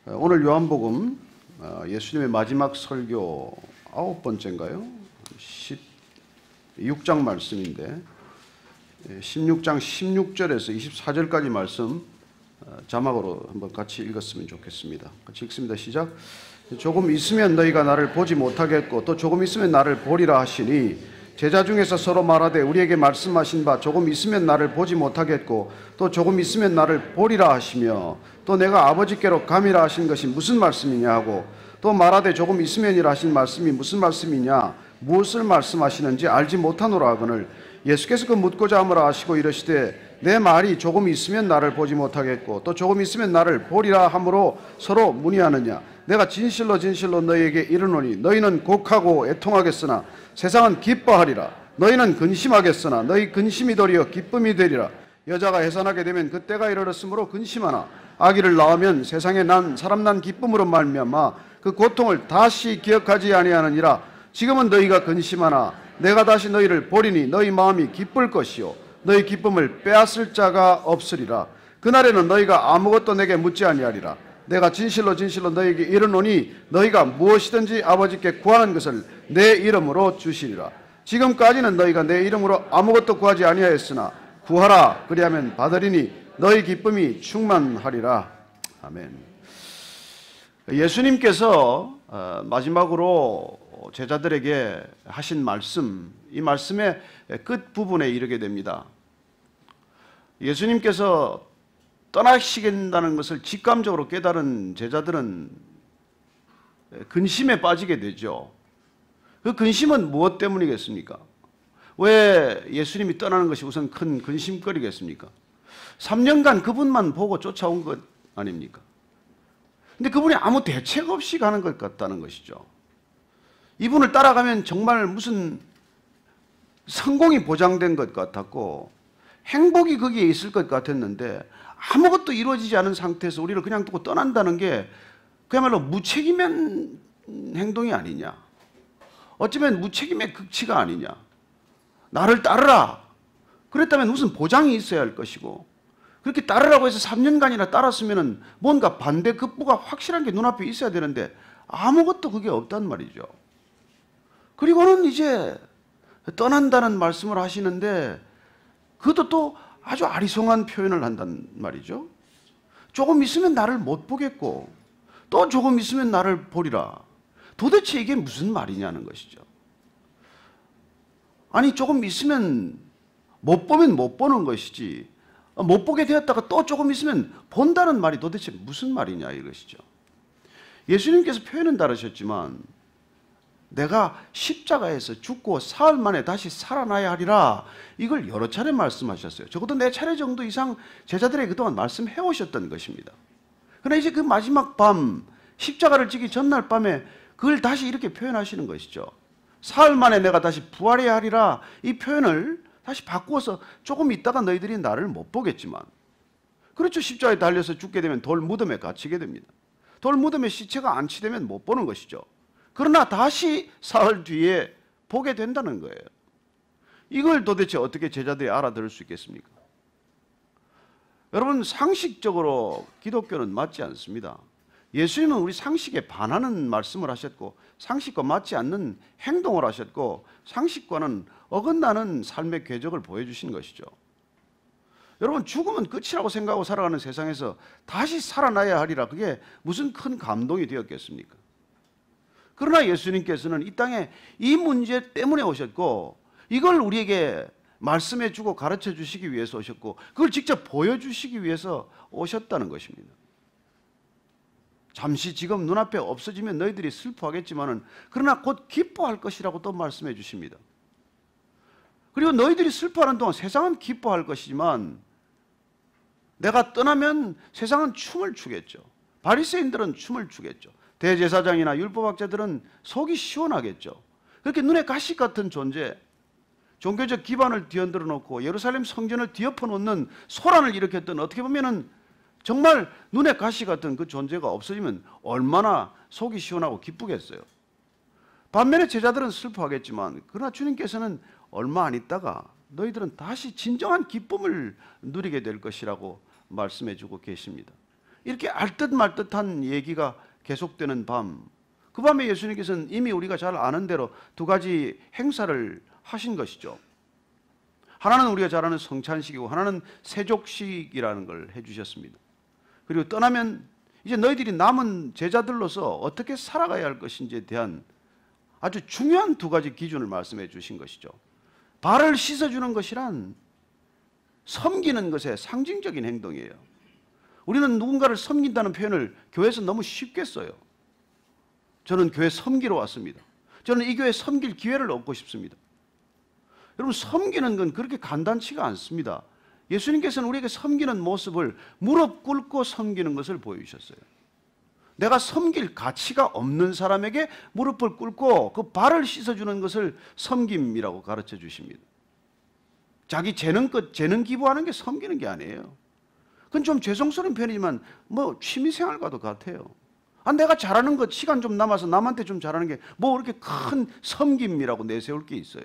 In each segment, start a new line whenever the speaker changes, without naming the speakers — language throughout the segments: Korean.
오늘 요한복음 예수님의 마지막 설교 9번째인가요? 16장 말씀인데 16장 16절에서 24절까지 말씀 자막으로 한번 같이 읽었으면 좋겠습니다. 같이 읽습니다. 시작. 조금 있으면 너희가 나를 보지 못하겠고 또 조금 있으면 나를 보리라 하시니 제자 중에서 서로 말하되 우리에게 말씀하신 바 조금 있으면 나를 보지 못하겠고 또 조금 있으면 나를 보리라 하시며 또 내가 아버지께로 감이라 하신 것이 무슨 말씀이냐 하고 또 말하되 조금 있으면이라 하신 말씀이 무슨 말씀이냐 무엇을 말씀하시는지 알지 못하노라 하거늘 예수께서 그 묻고자 함으라 하시고 이르시되 내 말이 조금 있으면 나를 보지 못하겠고 또 조금 있으면 나를 보리라 함으로 서로 문의하느냐 내가 진실로 진실로 너희에게 이르노니 너희는 곡하고 애통하겠으나 세상은 기뻐하리라. 너희는 근심하겠으나 너희 근심이 도리어 기쁨이 되리라. 여자가 해산하게 되면 그때가 이르렀으므로 근심하나 아기를 낳으면 세상에 난 사람 난 기쁨으로 말미암아 그 고통을 다시 기억하지 아니하느니라. 지금은 너희가 근심하나 내가 다시 너희를 보리니 너희 마음이 기쁠 것이요 너희 기쁨을 빼앗을 자가 없으리라. 그날에는 너희가 아무것도 내게 묻지 아니하리라. 내가 진실로 진실로 너희에게 이르노니 너희가 무엇이든지 아버지께 구하는 것을 내 이름으로 주시리라. 지금까지는 너희가 내 이름으로 아무것도 구하지 아니하였으나 구하라 그리하면 받으리니 너희 기쁨이 충만하리라. 아멘. 예수님께서 마지막으로 제자들에게 하신 말씀, 이 말씀의 끝부분에 이르게 됩니다. 예수님께서 떠나시겠다는 것을 직감적으로 깨달은 제자들은 근심에 빠지게 되죠. 그 근심은 무엇 때문이겠습니까? 왜 예수님이 떠나는 것이 우선 큰 근심거리겠습니까? 3년간 그분만 보고 쫓아온 것 아닙니까? 근데 그분이 아무 대책 없이 가는 것 같다는 것이죠. 이분을 따라가면 정말 무슨 성공이 보장된 것 같았고 행복이 거기에 있을 것 같았는데 아무것도 이루어지지 않은 상태에서 우리를 그냥 두고 떠난다는 게 그야말로 무책임한 행동이 아니냐. 어쩌면 무책임의 극치가 아니냐. 나를 따르라. 그랬다면 무슨 보장이 있어야 할 것이고 그렇게 따르라고 해서 3년간이나 따랐으면 뭔가 반대 급부가 확실한 게 눈앞에 있어야 되는데 아무것도 그게 없단 말이죠. 그리고는 이제 떠난다는 말씀을 하시는데 그것도 또 아주 아리송한 표현을 한단 말이죠. 조금 있으면 나를 못 보겠고 또 조금 있으면 나를 보리라. 도대체 이게 무슨 말이냐는 것이죠. 아니 조금 있으면 못 보면 못 보는 것이지 못 보게 되었다가 또 조금 있으면 본다는 말이 도대체 무슨 말이냐 이것이죠. 예수님께서 표현은 다르셨지만 내가 십자가에서 죽고 사흘 만에 다시 살아나야 하리라 이걸 여러 차례 말씀하셨어요. 적어도 4차례 정도 이상 제자들에게 그동안 말씀해 오셨던 것입니다. 그러나 이제 그 마지막 밤 십자가를 지기 전날 밤에 그걸 다시 이렇게 표현하시는 것이죠. 사흘 만에 내가 다시 부활해야 하리라 이 표현을 다시 바꾸어서 조금 있다가 너희들이 나를 못 보겠지만 그렇죠. 십자가에 달려서 죽게 되면 돌 무덤에 갇히게 됩니다. 돌 무덤에 시체가 안치되면 못 보는 것이죠. 그러나 다시 사흘 뒤에 보게 된다는 거예요. 이걸 도대체 어떻게 제자들이 알아들을 수 있겠습니까? 여러분 상식적으로 기독교는 맞지 않습니다. 예수님은 우리 상식에 반하는 말씀을 하셨고 상식과 맞지 않는 행동을 하셨고 상식과는 어긋나는 삶의 궤적을 보여주신 것이죠. 여러분 죽음은 끝이라고 생각하고 살아가는 세상에서 다시 살아나야 하리라 그게 무슨 큰 감동이 되었겠습니까? 그러나 예수님께서는 이 땅에 이 문제 때문에 오셨고 이걸 우리에게 말씀해 주고 가르쳐 주시기 위해서 오셨고 그걸 직접 보여주시기 위해서 오셨다는 것입니다. 잠시 지금 눈앞에 없어지면 너희들이 슬퍼하겠지만은 그러나 곧 기뻐할 것이라고 또 말씀해 주십니다. 그리고 너희들이 슬퍼하는 동안 세상은 기뻐할 것이지만 내가 떠나면 세상은 춤을 추겠죠. 바리새인들은 춤을 추겠죠. 대제사장이나 율법학자들은 속이 시원하겠죠. 그렇게 눈에 가시 같은 존재, 종교적 기반을 뒤흔들어 놓고 예루살렘 성전을 뒤엎어 놓는 소란을 일으켰던 어떻게 보면은 정말 눈에 가시 같은 그 존재가 없어지면 얼마나 속이 시원하고 기쁘겠어요. 반면에 제자들은 슬퍼하겠지만 그러나 주님께서는 얼마 안 있다가 너희들은 다시 진정한 기쁨을 누리게 될 것이라고 말씀해 주고 계십니다. 이렇게 알듯 말듯한 얘기가 계속되는 밤, 그 밤에 예수님께서는 이미 우리가 잘 아는 대로 두 가지 행사를 하신 것이죠. 하나는 우리가 잘 아는 성찬식이고 하나는 세족식이라는 걸 해주셨습니다. 그리고 떠나면 이제 너희들이 남은 제자들로서 어떻게 살아가야 할 것인지에 대한 아주 중요한 두 가지 기준을 말씀해 주신 것이죠. 발을 씻어주는 것이란 섬기는 것의 상징적인 행동이에요. 우리는 누군가를 섬긴다는 표현을 교회에서 너무 쉽게 써요. 저는 교회 섬기러 왔습니다. 저는 이 교회 섬길 기회를 얻고 싶습니다. 여러분, 섬기는 건 그렇게 간단치가 않습니다. 예수님께서는 우리에게 섬기는 모습을 무릎 꿇고 섬기는 것을 보여주셨어요. 내가 섬길 가치가 없는 사람에게 무릎을 꿇고 그 발을 씻어주는 것을 섬김이라고 가르쳐 주십니다. 자기 재능껏 재능 기부하는 게 섬기는 게 아니에요. 그건 좀 죄송스러운 편이지만 뭐 취미생활과도 같아요. 내가 잘하는 것 시간 좀 남아서 남한테 좀 잘하는 게 뭐 그렇게 큰 섬김이라고 내세울 게 있어요.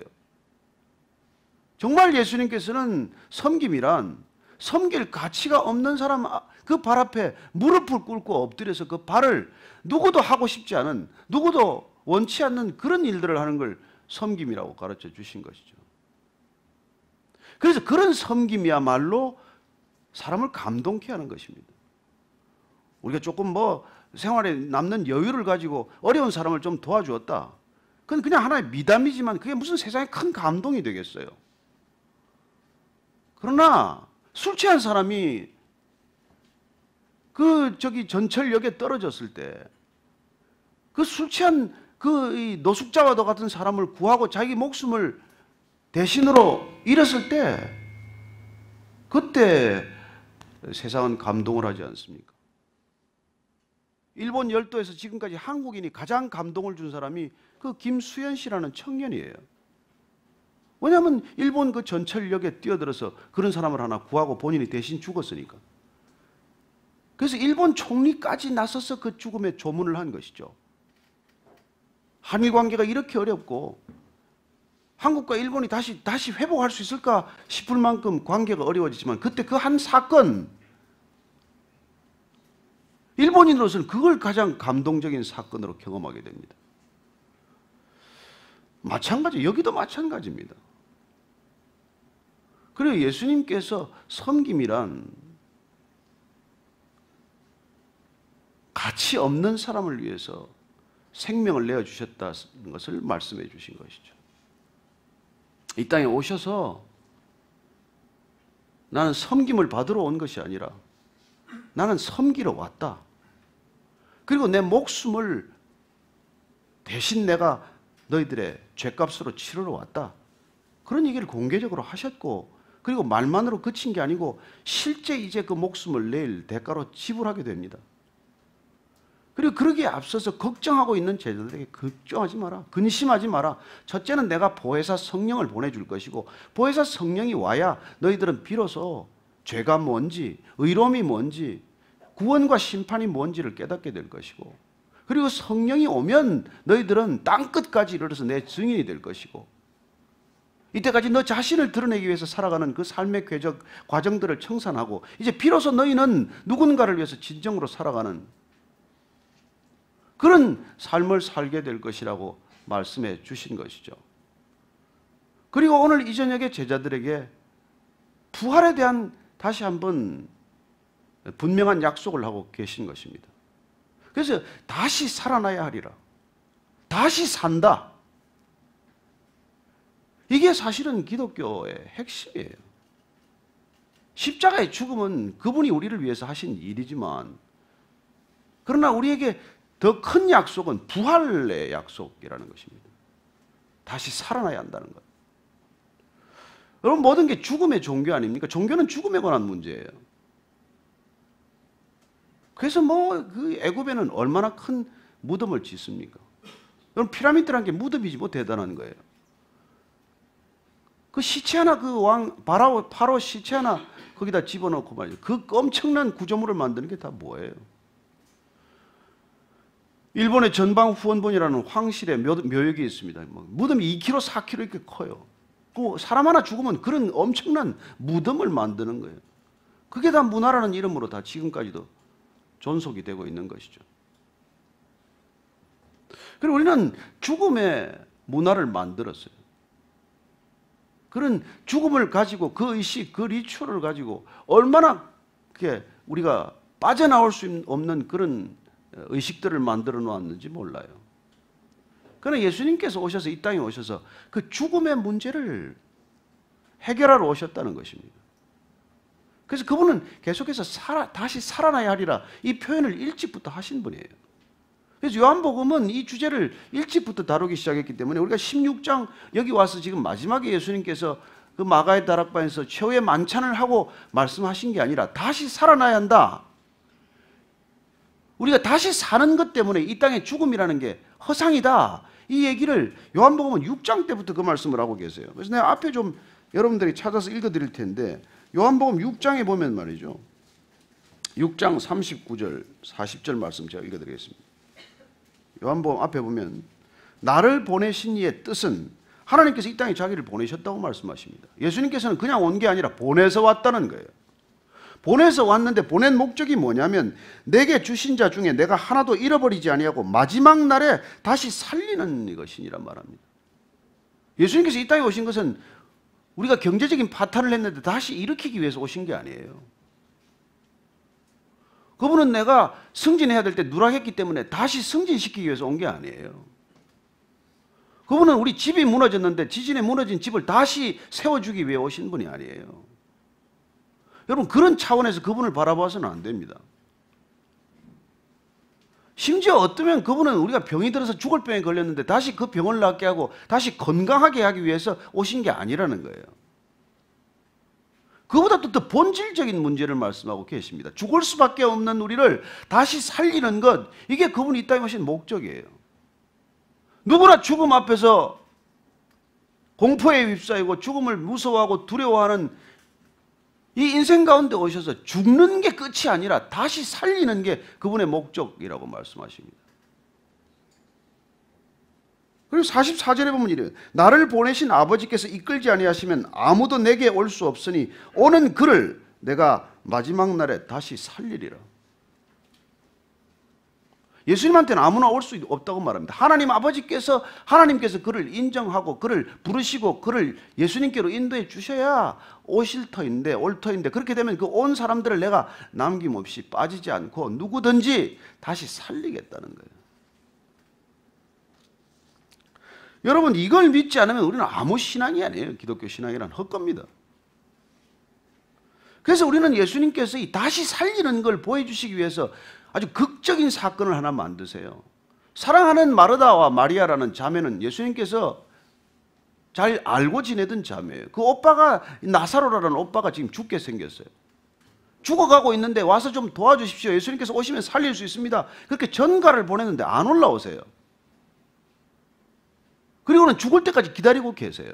정말 예수님께서는 섬김이란 섬길 가치가 없는 사람 그 발 앞에 무릎을 꿇고 엎드려서 그 발을 누구도 하고 싶지 않은, 누구도 원치 않는 그런 일들을 하는 걸 섬김이라고 가르쳐 주신 것이죠. 그래서 그런 섬김이야말로 사람을 감동케 하는 것입니다. 우리가 조금 뭐 생활에 남는 여유를 가지고 어려운 사람을 좀 도와주었다. 그건 그냥 하나의 미담이지만 그게 무슨 세상에 큰 감동이 되겠어요. 그러나 술 취한 사람이 전철역에 떨어졌을 때 그 술 취한 그 노숙자와도 같은 사람을 구하고 자기 목숨을 대신으로 잃었을 때 그때 세상은 감동을 하지 않습니까? 일본 열도에서 지금까지 한국인이 가장 감동을 준 사람이 그 김수현 씨라는 청년이에요. 왜냐하면 일본 그 전철역에 뛰어들어서 그런 사람을 하나 구하고 본인이 대신 죽었으니까. 그래서 일본 총리까지 나서서 그 죽음에 조문을 한 것이죠. 한일 관계가 이렇게 어렵고 한국과 일본이 다시 회복할 수 있을까 싶을 만큼 관계가 어려워지지만 그때 그 한 사건, 일본인으로서는 그걸 가장 감동적인 사건으로 경험하게 됩니다. 여기도 마찬가지입니다. 그리고 예수님께서 섬김이란 가치 없는 사람을 위해서 생명을 내어주셨다는 것을 말씀해 주신 것이죠. 이 땅에 오셔서 나는 섬김을 받으러 온 것이 아니라 나는 섬기러 왔다. 그리고 내 목숨을 대신 내가 너희들의 죄값으로 치르러 왔다. 그런 얘기를 공개적으로 하셨고, 그리고 말만으로 그친 게 아니고 실제 이제 그 목숨을 낼 대가로 지불하게 됩니다. 그리고 그러기에 앞서서 걱정하고 있는 제자들에게 걱정하지 마라. 근심하지 마라. 첫째는 내가 보혜사 성령을 보내줄 것이고, 보혜사 성령이 와야 너희들은 비로소 죄가 뭔지, 의로움이 뭔지, 구원과 심판이 뭔지를 깨닫게 될 것이고, 그리고 성령이 오면 너희들은 땅끝까지 이르러서 내 증인이 될 것이고, 이때까지 너 자신을 드러내기 위해서 살아가는 그 삶의 과정들을 청산하고 이제 비로소 너희는 누군가를 위해서 진정으로 살아가는 그런 삶을 살게 될 것이라고 말씀해 주신 것이죠. 그리고 오늘 이 저녁에 제자들에게 부활에 대한 다시 한번 분명한 약속을 하고 계신 것입니다. 그래서 다시 살아나야 하리라. 다시 산다. 이게 사실은 기독교의 핵심이에요. 십자가의 죽음은 그분이 우리를 위해서 하신 일이지만, 그러나 우리에게 더 큰 약속은 부활의 약속이라는 것입니다. 다시 살아나야 한다는 것. 여러분, 모든 게 죽음의 종교 아닙니까? 종교는 죽음에 관한 문제예요. 그래서 그 애굽에는 얼마나 큰 무덤을 짓습니까? 여러분, 피라미드라는 게 무덤이지 뭐 대단한 거예요. 그 시체 하나, 그 파로 시체 하나 거기다 집어넣고 말이죠. 그 엄청난 구조물을 만드는 게 다 뭐예요? 일본의 전방 후원본이라는 황실의 묘역이 있습니다. 무덤이 2km, 4km 이렇게 커요. 그 사람 하나 죽으면 그런 엄청난 무덤을 만드는 거예요. 그게 다 문화라는 이름으로 다 지금까지도 존속이 되고 있는 것이죠. 그리고 우리는 죽음의 문화를 만들었어요. 그런 죽음을 가지고 그 의식, 그 리추얼을 가지고 얼마나 우리가 빠져나올 수 없는 그런 의식들을 만들어 놓았는지 몰라요. 그러나 예수님께서 오셔서 이 땅에 오셔서 그 죽음의 문제를 해결하러 오셨다는 것입니다. 그래서 그분은 계속해서 다시 살아나야 하리라 이 표현을 일찍부터 하신 분이에요. 그래서 요한복음은 이 주제를 일찍부터 다루기 시작했기 때문에 우리가 16장 여기 와서 지금 마지막에 예수님께서 그 마가의 다락방에서 최후의 만찬을 하고 말씀하신 게 아니라 다시 살아나야 한다. 우리가 다시 사는 것 때문에 이 땅의 죽음이라는 게 허상이다. 이 얘기를 요한복음은 6장 때부터 그 말씀을 하고 계세요. 그래서 내가 앞에 좀 여러분들이 찾아서 읽어드릴 텐데 요한복음 6장에 보면 말이죠. 6장 39절, 40절 말씀 제가 읽어드리겠습니다. 요한복음 앞에 보면 나를 보내신 이의 뜻은 하나님께서 이 땅에 자기를 보내셨다고 말씀하십니다. 예수님께서는 그냥 온 게 아니라 보내서 왔다는 거예요. 보내서 왔는데 보낸 목적이 뭐냐면 내게 주신 자 중에 내가 하나도 잃어버리지 아니하고 마지막 날에 다시 살리는 것이니라 말합니다. 예수님께서 이 땅에 오신 것은 우리가 경제적인 파탄을 했는데 다시 일으키기 위해서 오신 게 아니에요. 그분은 내가 승진해야 될 때 누락했기 때문에 다시 승진시키기 위해서 온 게 아니에요. 그분은 우리 집이 무너졌는데 지진에 무너진 집을 다시 세워주기 위해 오신 분이 아니에요. 여러분 그런 차원에서 그분을 바라봐서는 안 됩니다. 심지어 어쩌면 그분은 우리가 병이 들어서 죽을 병에 걸렸는데 다시 그 병을 낫게 하고 다시 건강하게 하기 위해서 오신 게 아니라는 거예요. 그보다 또 더 본질적인 문제를 말씀하고 계십니다. 죽을 수밖에 없는 우리를 다시 살리는 것, 이게 그분이 이 땅에 오신 목적이에요. 누구나 죽음 앞에서 공포에 휩싸이고 죽음을 무서워하고 두려워하는 이 인생 가운데 오셔서 죽는 게 끝이 아니라 다시 살리는 게 그분의 목적이라고 말씀하십니다. 그리고 44절에 보면 이래요. 나를 보내신 아버지께서 이끌지 아니하시면 아무도 내게 올 수 없으니 오는 그를 내가 마지막 날에 다시 살리리라. 예수님한테는 아무나 올 수 없다고 말합니다. 하나님께서 그를 인정하고 그를 부르시고 그를 예수님께로 인도해 주셔야 오실 터인데 올 터인데 그렇게 되면 그 온 사람들을 내가 남김없이 빠지지 않고 누구든지 다시 살리겠다는 거예요. 여러분 이걸 믿지 않으면 우리는 아무 신앙이 아니에요. 기독교 신앙이란 헛겁니다. 그래서 우리는 예수님께서 이 다시 살리는 걸 보여주시기 위해서 아주 극적인 사건을 하나 만드세요. 사랑하는 마르다와 마리아라는 자매는 예수님께서 잘 알고 지내던 자매예요. 그 오빠가 나사로라는 오빠가 지금 죽게 생겼어요. 죽어가고 있는데 와서 좀 도와주십시오. 예수님께서 오시면 살릴 수 있습니다. 그렇게 전가를 보냈는데 안 올라오세요. 그리고는 죽을 때까지 기다리고 계세요.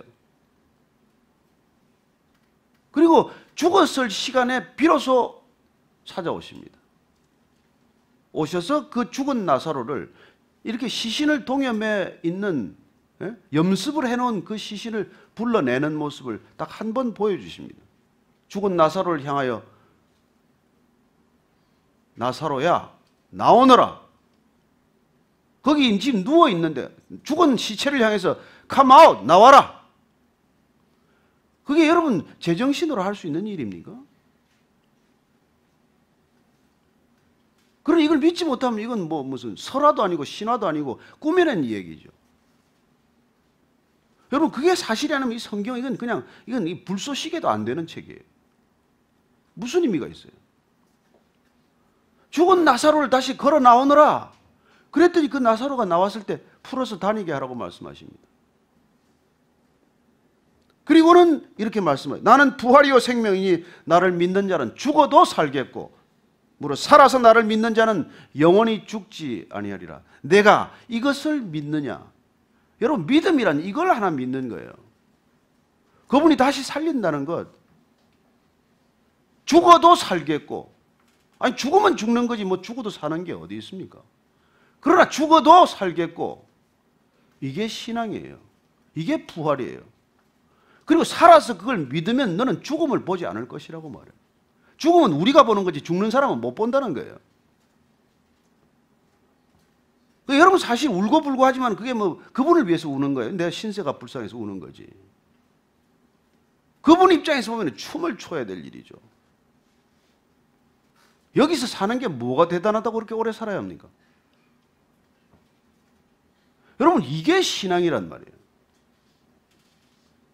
그리고 죽었을 시간에 비로소 찾아오십니다. 오셔서 그 죽은 나사로를 이렇게 시신을 동여매 있는 염습을 해놓은 그 시신을 불러내는 모습을 딱 한 번 보여주십니다. 죽은 나사로를 향하여 나사로야 나오너라. 거기 지금 누워있는데 죽은 시체를 향해서 come out 나와라. 그게 여러분 제정신으로 할 수 있는 일입니까? 그럼 이걸 믿지 못하면 이건 뭐 무슨 설화도 아니고 신화도 아니고 꾸며낸 얘기죠. 여러분 그게 사실이 아니면 이 성경 이건 이 불쏘시개도 안 되는 책이에요. 무슨 의미가 있어요? 죽은 나사로를 다시 걸어 나오너라. 그랬더니 그 나사로가 나왔을 때 풀어서 다니게 하라고 말씀하십니다. 그리고는 이렇게 말씀해요. 나는 부활이요 생명이니 나를 믿는 자는 죽어도 살겠고 무릇 살아서 나를 믿는 자는 영원히 죽지 아니하리라. 내가 이것을 믿느냐? 여러분 믿음이란 이걸 하나 믿는 거예요. 그분이 다시 살린다는 것. 죽어도 살겠고 아니 죽으면 죽는 거지 뭐 죽어도 사는 게 어디 있습니까? 그러나 죽어도 살겠고 이게 신앙이에요. 이게 부활이에요. 그리고 살아서 그걸 믿으면 너는 죽음을 보지 않을 것이라고 말해요. 죽음은 우리가 보는 거지 죽는 사람은 못 본다는 거예요. 그러니까 여러분 사실 울고불고 하지만 그게 뭐 그분을 위해서 우는 거예요. 내가 신세가 불쌍해서 우는 거지. 그분 입장에서 보면 춤을 춰야 될 일이죠. 여기서 사는 게 뭐가 대단하다고 그렇게 오래 살아야 합니까? 여러분 이게 신앙이란 말이에요.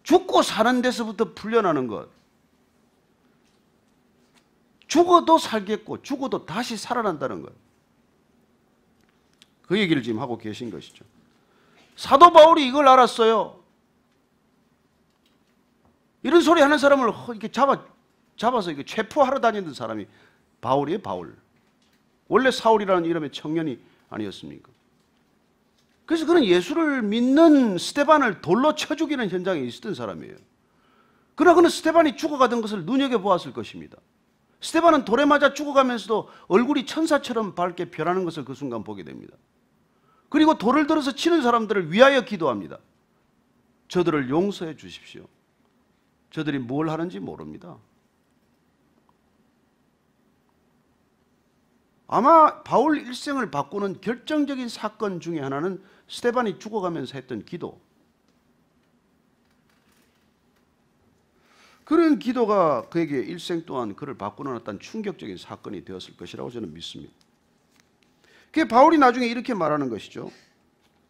죽고 사는 데서부터 풀려나는 것. 죽어도 살겠고 죽어도 다시 살아난다는 것. 그 얘기를 지금 하고 계신 것이죠. 사도 바울이 이걸 알았어요. 이런 소리 하는 사람을 이렇게 잡아서 이렇게 체포하러 다니는 사람이 바울이에요, 바울. 원래 사울이라는 이름의 청년이 아니었습니까? 그래서 그는 예수를 믿는 스데반을 돌로 쳐 죽이는 현장에 있었던 사람이에요. 그러나 그는 스데반이 죽어가던 것을 눈여겨보았을 것입니다. 스데반은 돌에 맞아 죽어가면서도 얼굴이 천사처럼 밝게 변하는 것을 그 순간 보게 됩니다. 그리고 돌을 들어서 치는 사람들을 위하여 기도합니다. 저들을 용서해 주십시오. 저들이 뭘 하는지 모릅니다. 아마 바울 일생을 바꾸는 결정적인 사건 중에 하나는 스데반이 죽어가면서 했던 기도. 그런 기도가 그에게 일생 동안 그를 바꾸는 어떤 충격적인 사건이 되었을 것이라고 저는 믿습니다. 그게 바울이 나중에 이렇게 말하는 것이죠.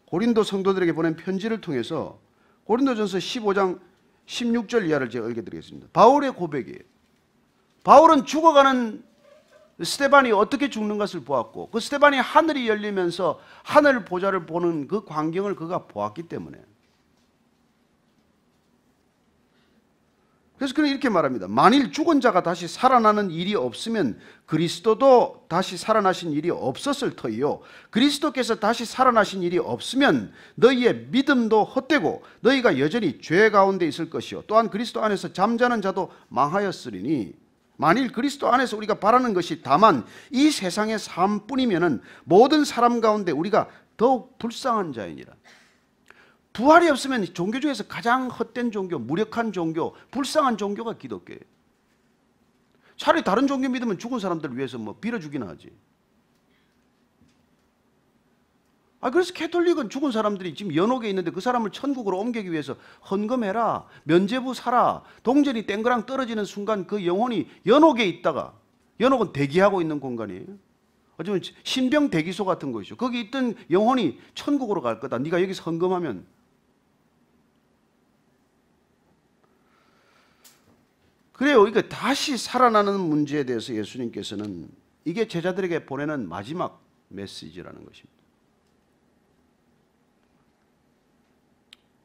고린도 성도들에게 보낸 편지를 통해서 고린도전서 15장 16절 이하를 제가 읽어드리겠습니다. 바울의 고백이에요. 바울은 죽어가는 스데반이 어떻게 죽는 것을 보았고 그 스데반이 하늘이 열리면서 하늘 보좌를 보는 그 광경을 그가 보았기 때문에. 그래서 그는 이렇게 말합니다. 만일 죽은 자가 다시 살아나는 일이 없으면 그리스도도 다시 살아나신 일이 없었을 터이요. 그리스도께서 다시 살아나신 일이 없으면 너희의 믿음도 헛되고 너희가 여전히 죄 가운데 있을 것이요. 또한 그리스도 안에서 잠자는 자도 망하였으리니 만일 그리스도 안에서 우리가 바라는 것이 다만 이 세상의 삶뿐이면은 모든 사람 가운데 우리가 더욱 불쌍한 자이니라. 부활이 없으면 종교 중에서 가장 헛된 종교, 무력한 종교, 불쌍한 종교가 기독교예요. 차라리 다른 종교 믿으면 죽은 사람들을 위해서 뭐 빌어주기나 하지. 그래서 캐톨릭은 죽은 사람들이 지금 연옥에 있는데 그 사람을 천국으로 옮기기 위해서 헌금해라, 면죄부 사라, 동전이 땡그랑 떨어지는 순간 그 영혼이 연옥에 있다가, 연옥은 대기하고 있는 공간이에요. 어쩌면 신병 대기소 같은 것이죠. 거기 있던 영혼이 천국으로 갈 거다. 네가 여기서 헌금하면. 그래요. 이거 다시 살아나는 문제에 대해서 예수님께서는 이게 제자들에게 보내는 마지막 메시지라는 것입니다.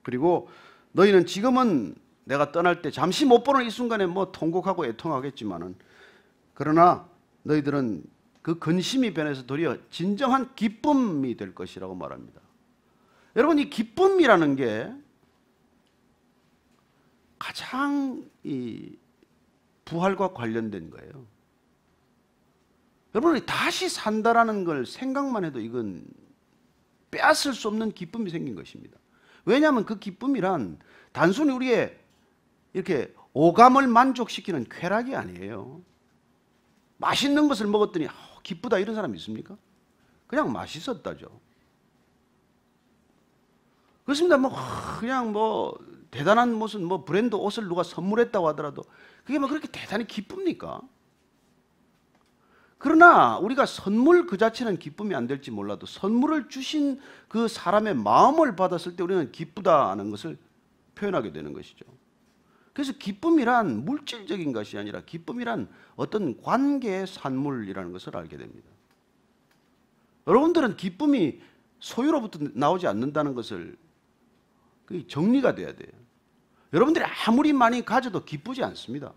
그리고 너희는 지금은 내가 떠날 때 잠시 못 보는 이 순간에 뭐 통곡하고 애통하겠지만은 그러나 너희들은 그 근심이 변해서 도리어 진정한 기쁨이 될 것이라고 말합니다. 여러분 이 기쁨이라는 게 가장 이 부활과 관련된 거예요. 여러분이 다시 산다라는 걸 생각만 해도 이건 빼앗을 수 없는 기쁨이 생긴 것입니다. 왜냐하면 그 기쁨이란 단순히 우리의 이렇게 오감을 만족시키는 쾌락이 아니에요. 맛있는 것을 먹었더니 기쁘다 이런 사람 있습니까? 그냥 맛있었다죠. 그렇습니다. 그냥 대단한 무슨 브랜드 옷을 누가 선물했다고 하더라도 그게 그렇게 대단히 기쁩니까? 그러나 우리가 선물 그 자체는 기쁨이 안 될지 몰라도 선물을 주신 그 사람의 마음을 받았을 때 우리는 기쁘다는 것을 표현하게 되는 것이죠. 그래서 기쁨이란 물질적인 것이 아니라 기쁨이란 어떤 관계의 산물이라는 것을 알게 됩니다. 여러분들은 기쁨이 소유로부터 나오지 않는다는 것을 그게 정리가 돼야 돼요. 여러분들이 아무리 많이 가져도 기쁘지 않습니다.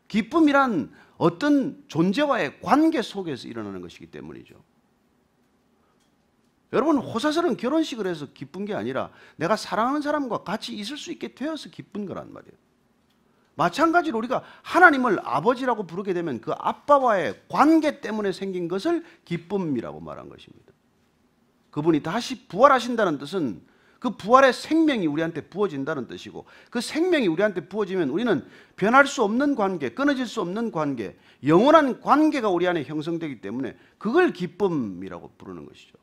기쁨이란 어떤 존재와의 관계 속에서 일어나는 것이기 때문이죠. 여러분 호사스러운 결혼식을 해서 기쁜 게 아니라 내가 사랑하는 사람과 같이 있을 수 있게 되어서 기쁜 거란 말이에요. 마찬가지로 우리가 하나님을 아버지라고 부르게 되면 그 아빠와의 관계 때문에 생긴 것을 기쁨이라고 말한 것입니다. 그분이 다시 부활하신다는 뜻은 그 부활의 생명이 우리한테 부어진다는 뜻이고, 그 생명이 우리한테 부어지면 우리는 변할 수 없는 관계, 끊어질 수 없는 관계, 영원한 관계가 우리 안에 형성되기 때문에 그걸 기쁨이라고 부르는 것이죠.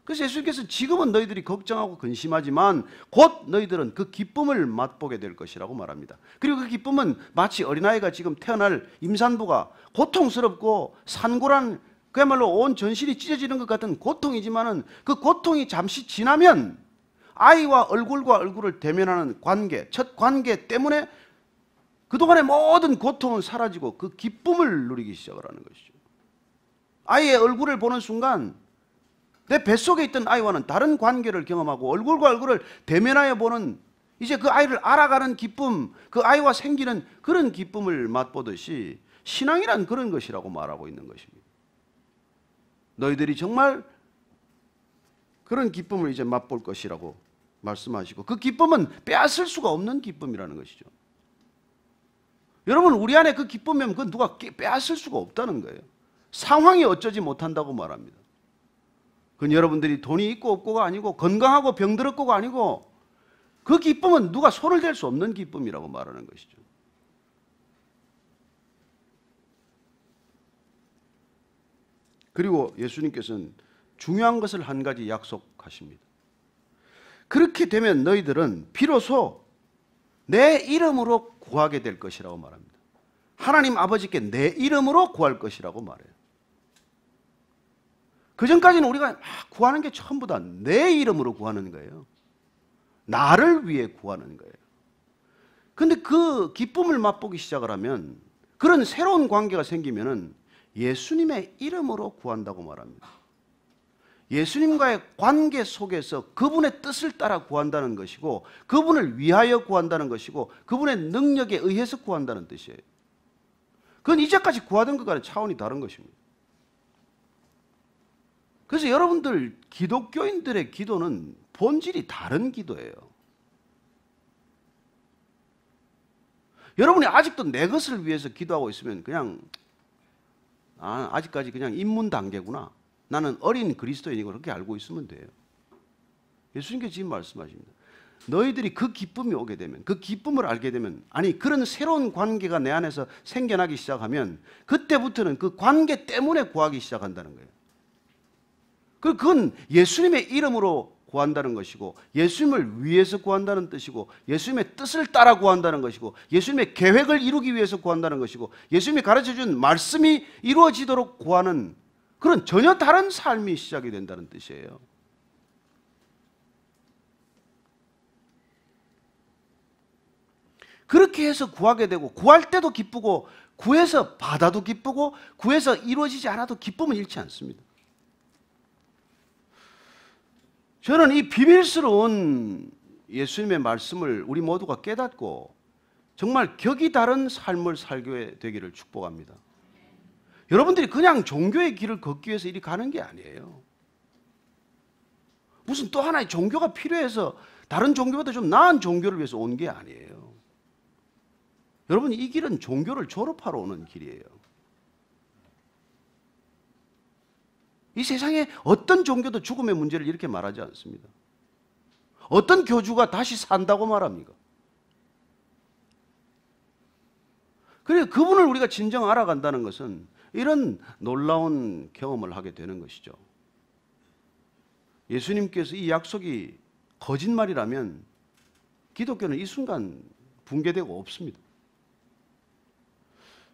그래서 예수님께서 지금은 너희들이 걱정하고 근심하지만 곧 너희들은 그 기쁨을 맛보게 될 것이라고 말합니다. 그리고 그 기쁨은 마치 어린아이가 지금 태어날 임산부가 고통스럽고 산고란, 그야말로 온 전신이 찢어지는 것 같은 고통이지만은 그 고통이 잠시 지나면 아이와 얼굴과 얼굴을 대면하는 관계, 첫 관계 때문에 그동안의 모든 고통은 사라지고 그 기쁨을 누리기 시작을 하는 것이죠. 아이의 얼굴을 보는 순간 내 뱃속에 있던 아이와는 다른 관계를 경험하고 얼굴과 얼굴을 대면하여 보는, 이제 그 아이를 알아가는 기쁨, 그 아이와 생기는 그런 기쁨을 맛보듯이 신앙이란 그런 것이라고 말하고 있는 것입니다. 너희들이 정말 그런 기쁨을 이제 맛볼 것이라고 말씀하시고, 그 기쁨은 빼앗을 수가 없는 기쁨이라는 것이죠. 여러분, 우리 안에 그 기쁨이면 그건 누가 빼앗을 수가 없다는 거예요. 상황이 어쩌지 못한다고 말합니다. 그건 여러분들이 돈이 있고 없고가 아니고, 건강하고 병들었고가 아니고, 그 기쁨은 누가 손을 댈 수 없는 기쁨이라고 말하는 것이죠. 그리고 예수님께서는 중요한 것을 한 가지 약속하십니다. 그렇게 되면 너희들은 비로소 내 이름으로 구하게 될 것이라고 말합니다. 하나님 아버지께 내 이름으로 구할 것이라고 말해요. 그 전까지는 우리가 구하는 게 전부 다 내 이름으로 구하는 거예요. 나를 위해 구하는 거예요. 그런데 그 기쁨을 맛보기 시작을 하면, 그런 새로운 관계가 생기면은 예수님의 이름으로 구한다고 말합니다. 예수님과의 관계 속에서 그분의 뜻을 따라 구한다는 것이고, 그분을 위하여 구한다는 것이고, 그분의 능력에 의해서 구한다는 뜻이에요. 그건 이제까지 구하던 것과는 차원이 다른 것입니다. 그래서 여러분들 기독교인들의 기도는 본질이 다른 기도예요. 여러분이 아직도 내 것을 위해서 기도하고 있으면 그냥 아직까지 그냥 입문 단계구나, 나는 어린 그리스도인이고, 그렇게 알고 있으면 돼요. 예수님께서 지금 말씀하십니다. 너희들이 그 기쁨이 오게 되면, 그 기쁨을 알게 되면, 아니 그런 새로운 관계가 내 안에서 생겨나기 시작하면 그때부터는 그 관계 때문에 구하기 시작한다는 거예요. 그건 예수님의 이름으로 구한다는 것이고, 예수님을 위해서 구한다는 뜻이고, 예수님의 뜻을 따라 구한다는 것이고, 예수님의 계획을 이루기 위해서 구한다는 것이고, 예수님이 가르쳐준 말씀이 이루어지도록 구하는 그런 전혀 다른 삶이 시작이 된다는 뜻이에요. 그렇게 해서 구하게 되고, 구할 때도 기쁘고, 구해서 받아도 기쁘고, 구해서 이루어지지 않아도 기쁨은 잃지 않습니다. 저는 이 비밀스러운 예수님의 말씀을 우리 모두가 깨닫고 정말 격이 다른 삶을 살게 되기를 축복합니다. 여러분들이 그냥 종교의 길을 걷기 위해서 이리 가는 게 아니에요. 무슨 또 하나의 종교가 필요해서 다른 종교보다 좀 나은 종교를 위해서 온 게 아니에요. 여러분, 이 길은 종교를 졸업하러 오는 길이에요. 이 세상에 어떤 종교도 죽음의 문제를 이렇게 말하지 않습니다. 어떤 교주가 다시 산다고 말합니까? 그래서 그분을 우리가 진정 알아간다는 것은 이런 놀라운 경험을 하게 되는 것이죠. 예수님께서 이 약속이 거짓말이라면 기독교는 이 순간 붕괴되고 없습니다.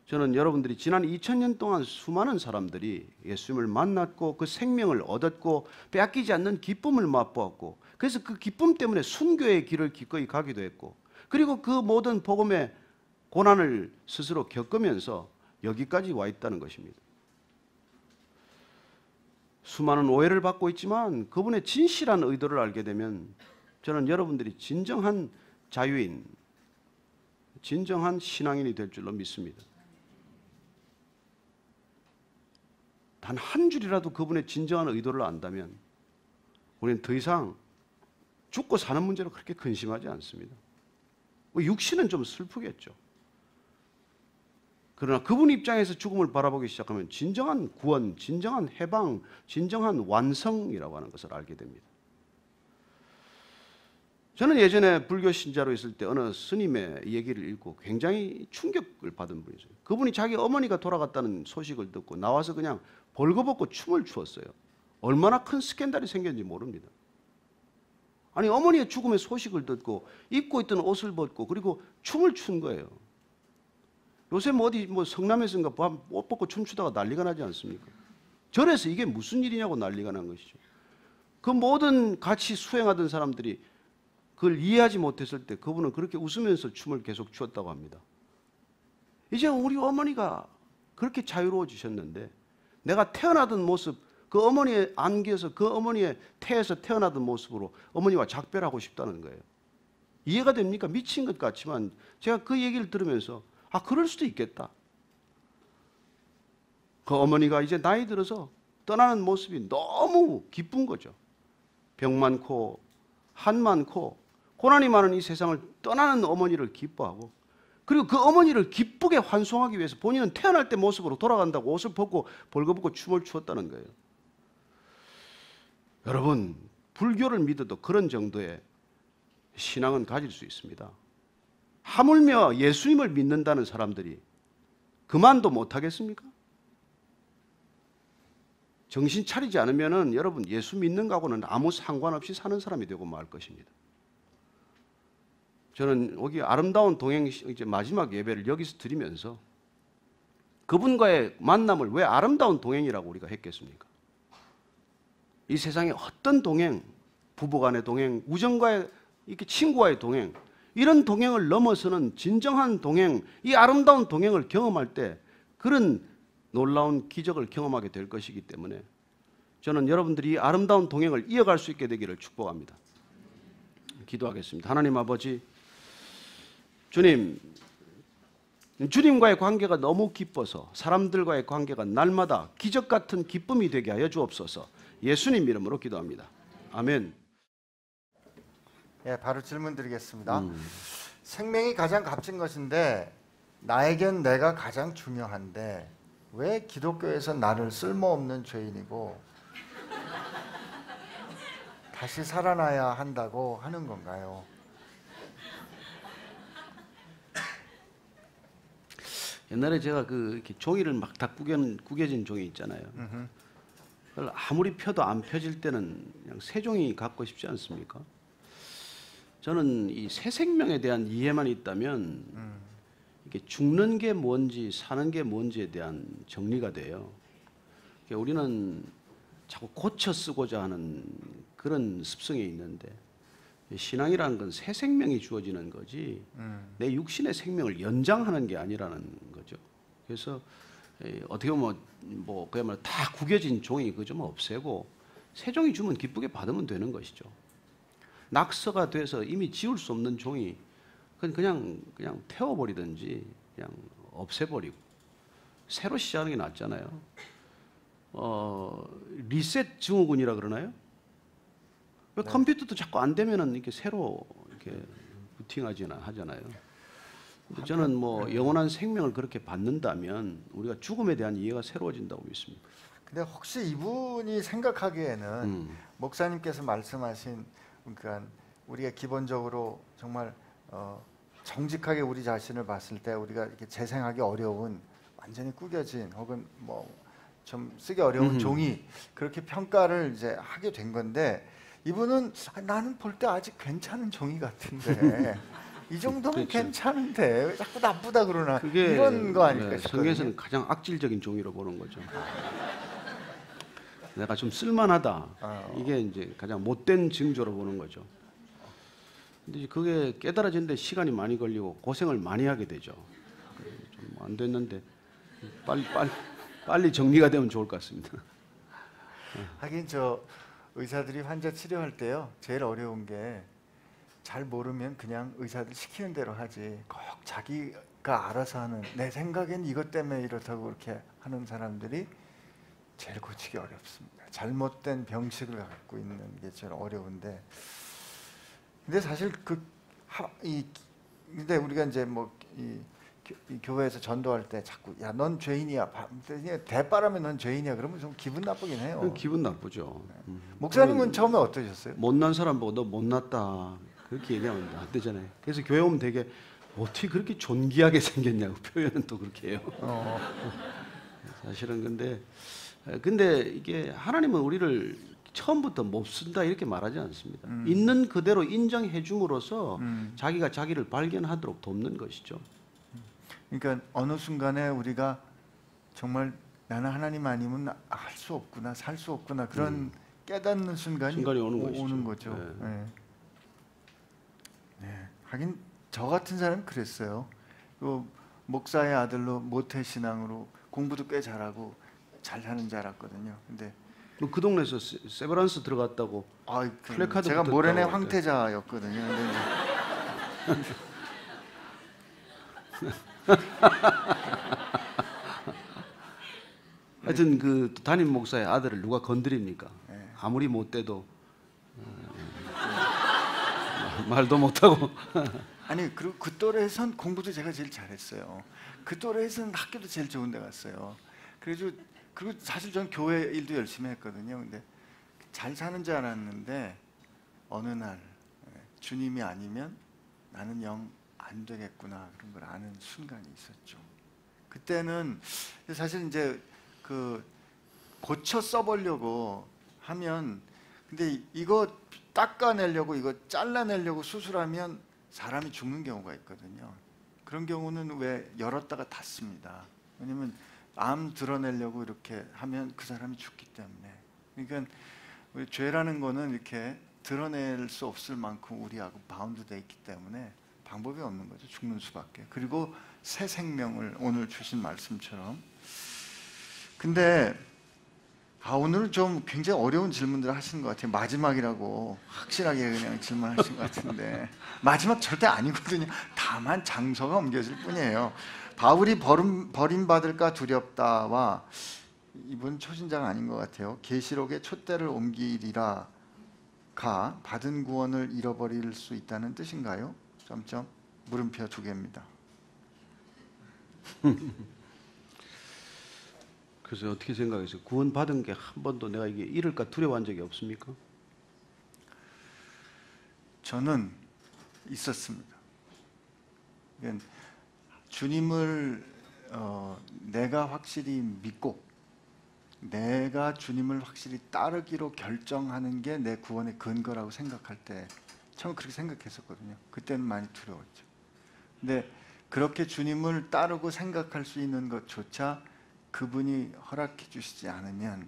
저는 여러분들이 지난 2000년 동안 수많은 사람들이 예수님을 만났고 그 생명을 얻었고 빼앗기지 않는 기쁨을 맛보았고, 그래서 그 기쁨 때문에 순교의 길을 기꺼이 가기도 했고, 그리고 그 모든 복음의 고난을 스스로 겪으면서 여기까지 와 있다는 것입니다. 수많은 오해를 받고 있지만 그분의 진실한 의도를 알게 되면 저는 여러분들이 진정한 자유인, 진정한 신앙인이 될 줄로 믿습니다. 단 한 줄이라도 그분의 진정한 의도를 안다면 우리는 더 이상 죽고 사는 문제로 그렇게 근심하지 않습니다. 육신은 좀 슬프겠죠. 그러나 그분 입장에서 죽음을 바라보기 시작하면 진정한 구원, 진정한 해방, 진정한 완성이라고 하는 것을 알게 됩니다. 저는 예전에 불교 신자로 있을 때 어느 스님의 얘기를 읽고 굉장히 충격을 받은 분이세요. 그분이 자기 어머니가 돌아갔다는 소식을 듣고 나와서 그냥 벌거벗고 춤을 추었어요. 얼마나 큰 스캔들이 생겼는지 모릅니다. 아니 어머니의 죽음의 소식을 듣고 입고 있던 옷을 벗고 그리고 춤을 춘 거예요. 요새 뭐 어디 뭐 성남에서인가 옷 벗고 춤추다가 난리가 나지 않습니까? 절에서 이게 무슨 일이냐고 난리가 난 것이죠. 그 모든 같이 수행하던 사람들이 그걸 이해하지 못했을 때 그분은 그렇게 웃으면서 춤을 계속 추었다고 합니다. 이제 우리 어머니가 그렇게 자유로워지셨는데 내가 태어나던 모습, 그 어머니의 안기에서 그 어머니의 태에서 태어나던 모습으로 어머니와 작별하고 싶다는 거예요. 이해가 됩니까? 미친 것 같지만 제가 그 얘기를 들으면서 아 그럴 수도 있겠다. 그 어머니가 이제 나이 들어서 떠나는 모습이 너무 기쁜 거죠. 병 많고 한 많고 고난이 많은 이 세상을 떠나는 어머니를 기뻐하고 그리고 그 어머니를 기쁘게 환송하기 위해서 본인은 태어날 때 모습으로 돌아간다고 옷을 벗고 벌거벗고 춤을 추었다는 거예요. 여러분 불교를 믿어도 그런 정도의 신앙은 가질 수 있습니다. 하물며 예수님을 믿는다는 사람들이 그만도 못하겠습니까? 정신 차리지 않으면은 여러분 예수 믿는 거하고는 아무 상관없이 사는 사람이 되고 말 것입니다. 저는 여기 아름다운 동행 이제 마지막 예배를 여기서 드리면서 그분과의 만남을 왜 아름다운 동행이라고 우리가 했겠습니까? 이 세상에 어떤 동행, 부부간의 동행, 우정과의 이렇게 친구와의 동행, 이런 동행을 넘어서는 진정한 동행, 이 아름다운 동행을 경험할 때 그런 놀라운 기적을 경험하게 될 것이기 때문에 저는 여러분들이 이 아름다운 동행을 이어갈 수 있게 되기를 축복합니다. 기도하겠습니다. 하나님 아버지, 주님과의 관계가 너무 기뻐서 사람들과의 관계가 날마다 기적 같은 기쁨이 되게 하여 주옵소서. 예수님 이름으로 기도합니다. 아멘.
예, 바로 질문 드리겠습니다. 생명이 가장 값진 것인데 나에겐 내가 가장 중요한데 왜 기독교에서 나를 쓸모없는 죄인이고 다시 살아나야 한다고 하는 건가요?
옛날에 제가 이렇게 종이를 막 다 구겨진 종이 있잖아요. 그걸 아무리 펴도 안 펴질 때는 그냥 새 종이 갖고 싶지 않습니까? 저는 이 새 생명에 대한 이해만 있다면 이게 죽는 게 뭔지 사는 게 뭔지에 대한 정리가 돼요. 우리는 자꾸 고쳐 쓰고자 하는 그런 습성이 있는데 신앙이라는 건 새 생명이 주어지는 거지 내 육신의 생명을 연장하는 게 아니라는 거죠. 그래서 어떻게 보면 뭐 그야말로 다 구겨진 종이 그거 좀 없애고 새 종이 주면 기쁘게 받으면 되는 것이죠. 낙서가 돼서 이미 지울 수 없는 종이 그냥 태워버리든지 그냥 없애버리고 새로 시작하는 게 낫잖아요. 리셋 증후군이라 그러나요? 왜
네.
컴퓨터도 자꾸 안 되면은 이렇게 새로 이렇게 부팅하지나 하잖아요. 저는 뭐 영원한 생명을 그렇게 받는다면 우리가 죽음에 대한 이해가 새로워진다고 믿습니다.
근데 혹시 이분이 생각하기에는 목사님께서 말씀하신 그러니까 우리가 기본적으로 정말 정직하게 우리 자신을 봤을 때 우리가 이렇게 재생하기 어려운 완전히 구겨진 혹은 뭐 좀 쓰기 어려운 종이 그렇게 평가를 이제 하게 된 건데 이분은 나는 볼 때 아직 괜찮은 종이 같은데 이 정도면
그렇죠.
괜찮은데 왜 자꾸 나쁘다 그러나
그게
이런 거 아닐까 싶거든요.
성경에서는 가장 악질적인 종이로 보는 거죠. 내가 좀 쓸만하다. 이게 이제 가장 못된 징조로 보는 거죠. 근데 그게 깨달아지는데 시간이 많이 걸리고 고생을 많이 하게 되죠. 좀 안 됐는데 빨리 정리가 되면 좋을 것 같습니다.
하긴 저 의사들이 환자 치료할 때요 제일 어려운 게 잘 모르면 그냥 의사들 시키는 대로 하지 꼭 자기가 알아서 하는 내 생각엔 이것 때문에 이렇다고 그렇게 하는 사람들이 제일 고치기 어렵습니다. 잘못된 병식을 갖고 있는 게 제일 어려운데 근데 사실 근데 우리가 이제 이 교회에서 전도할 때 자꾸 야 넌 죄인이야 대바람에 넌 죄인이야 그러면 좀 기분 나쁘긴 해요.
기분 나쁘죠.
목사님은 처음에 어떠셨어요?
못난 사람 보고 너 못났다 그렇게 얘기하면 안 되잖아요. 그래서 교회 오면 되게 어떻게 그렇게 존귀하게 생겼냐고 표현은 또 그렇게 해요. 사실은 근데 이게 하나님은 우리를 처음부터 못 쓴다 이렇게 말하지 않습니다. 있는 그대로 인정해 줌으로써 자기가 자기를 발견하도록 돕는 것이죠.
그러니까 어느 순간에 우리가 정말 나는 하나님 아니면 할 수 없구나, 살 수 없구나 그런 깨닫는 순간이 오는 거죠.
네.
네. 네. 하긴 저 같은 사람이 그랬어요. 그 목사의 아들로 모태 신앙으로 공부도 꽤 잘하고 잘 사는 줄 알았거든요. 근데
그 동네에서 세브란스 들어갔다고 플래카드
제가 모래내
붙었다고
황태자였거든요. 근데
하여튼 그 담임 목사의 아들을 누가 건드립니까?
네.
아무리 못 돼도 말도 못하고
아니 그리고 그 또래에선 공부도 제가 제일 잘했어요. 그 또래에서는 학교도 제일 좋은 데 갔어요. 그리고 사실 전 교회 일도 열심히 했거든요. 근데 잘 사는 줄 알았는데 어느 날 주님이 아니면 나는 영 안 되겠구나 그런 걸 아는 순간이 있었죠. 그때는 사실 이제 그 고쳐 써보려고 하면 근데 이거 닦아내려고 이거 잘라내려고 수술하면 사람이 죽는 경우가 있거든요. 그런 경우는 왜 열었다가 닫습니다. 왜냐면 암 드러내려고 이렇게 하면 그 사람이 죽기 때문에. 그러니까 우리 죄라는 거는 이렇게 드러낼 수 없을 만큼 우리하고 바운드되어 있기 때문에 방법이 없는 거죠. 죽는 수밖에. 그리고 새 생명을 오늘 주신 말씀처럼. 근데 오늘은 좀 굉장히 어려운 질문들을 하시는 것 같아요. 마지막이라고 확실하게 그냥 질문하신 것 같은데 마지막 절대 아니거든요. 다만 장소가 옮겨질 뿐이에요. 바울이 버림받을까 두렵다와 이분 초신자가 아닌 것 같아요. 계시록의 촛대를 옮기리라 가 받은 구원을 잃어버릴 수 있다는 뜻인가요? 점점 물음표 2개입니다.
그래서 어떻게 생각하세요? 구원 받은 게 한 번도 내가 이게 잃을까 두려워한 적이 없습니까?
저는 있었습니다. 주님을 내가 확실히 믿고 내가 주님을 확실히 따르기로 결정하는 게 내 구원의 근거라고 생각할 때 처음 그렇게 생각했었거든요. 그때는 많이 두려웠죠. 근데 그렇게 주님을 따르고 생각할 수 있는 것조차 그분이 허락해 주시지 않으면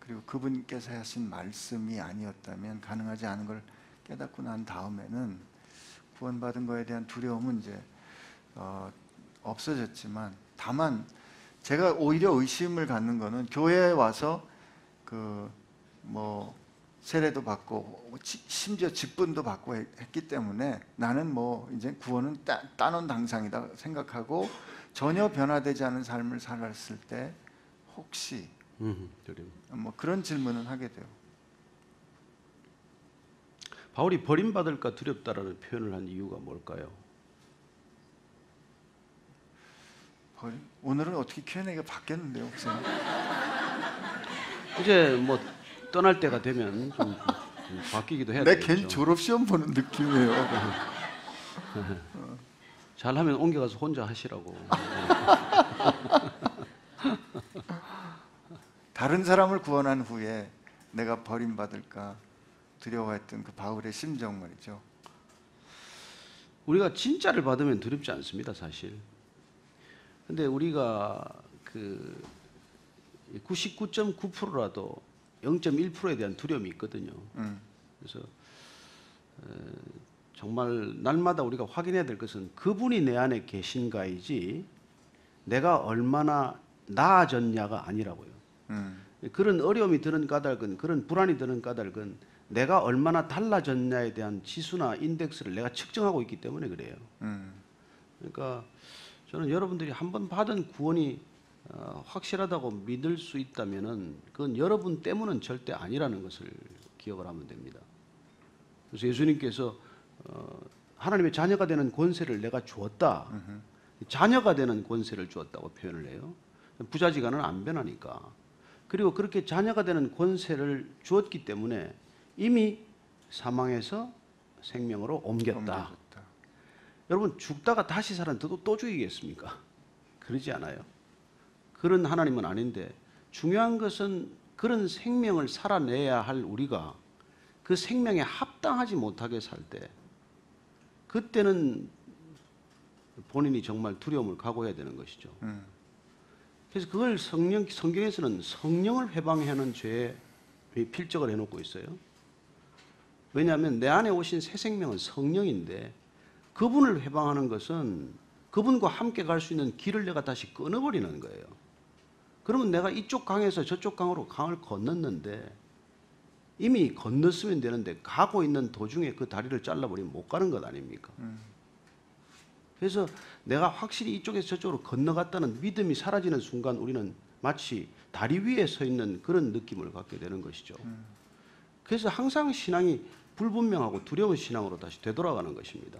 그리고 그분께서 하신 말씀이 아니었다면 가능하지 않은 걸 깨닫고 난 다음에는 구원받은 거에 대한 두려움은 이제 없어졌지만 다만 제가 오히려 의심을 갖는 거는 교회에 와서 세례도 받고 심지어 직분도 받고 했기 때문에 나는 이제 구원은 따놓은 당상이다 생각하고 전혀 변화되지 않은 삶을 살았을 때 혹시 그런 질문은 하게 돼요.
바울이 버림받을까 두렵다라는 표현을 한 이유가 뭘까요?
오늘은 어떻게 Q&A가 바뀌었는데요, 목사님?
이제 떠날 때가 되면 좀 바뀌기도 해야 되겠죠.
괜히 졸업시험 보는 느낌이에요.
잘하면 옮겨가서 혼자 하시라고.
다른 사람을 구원한 후에 내가 버림받을까 두려워했던 그 바울의 심정 말이죠.
우리가 진짜를 받으면 두렵지 않습니다, 사실. 근데 우리가 99.9%라도 0.1%에 대한 두려움이 있거든요. 그래서 정말 날마다 우리가 확인해야 될 것은 그분이 내 안에 계신가이지 내가 얼마나 나아졌냐가 아니라고요. 그런 어려움이 드는 까닭은 그런 불안이 드는 까닭은 내가 얼마나 달라졌냐에 대한 지수나 인덱스를 내가 측정하고 있기 때문에 그래요. 그러니까 저는 여러분들이 한번 받은 구원이 확실하다고 믿을 수 있다면은 그건 여러분 때문은 절대 아니라는 것을 기억을 하면 됩니다. 그래서 예수님께서 하나님의 자녀가 되는 권세를 내가 주었다. 자녀가 되는 권세를 주었다고 표현을 해요. 부자지간은 안 변하니까. 그리고 그렇게 자녀가 되는 권세를 주었기 때문에 이미 사망에서 생명으로 옮겼다.
옮겨졌다.
여러분 죽다가 다시 살아나도 또 죽이겠습니까? 그러지 않아요. 그런 하나님은 아닌데 중요한 것은 그런 생명을 살아내야 할 우리가 그 생명에 합당하지 못하게 살 때 그때는 본인이 정말 두려움을 각오해야 되는 것이죠. 그래서 그걸 성경에서는 성령을 회방하는 죄에 필적을 해놓고 있어요. 왜냐하면 내 안에 오신 새 생명은 성령인데 그분을 회방하는 것은 그분과 함께 갈 수 있는 길을 내가 다시 끊어버리는 거예요. 그러면 내가 이쪽 강에서 저쪽 강으로 강을 건넜는데 이미 건넜으면 되는데 가고 있는 도중에 그 다리를 잘라버리면 못 가는 것 아닙니까? 그래서 내가 확실히 이쪽에서 저쪽으로 건너갔다는 믿음이 사라지는 순간 우리는 마치 다리 위에 서 있는 그런 느낌을 갖게 되는 것이죠. 그래서 항상 신앙이 불분명하고 두려운 신앙으로 다시 되돌아가는 것입니다.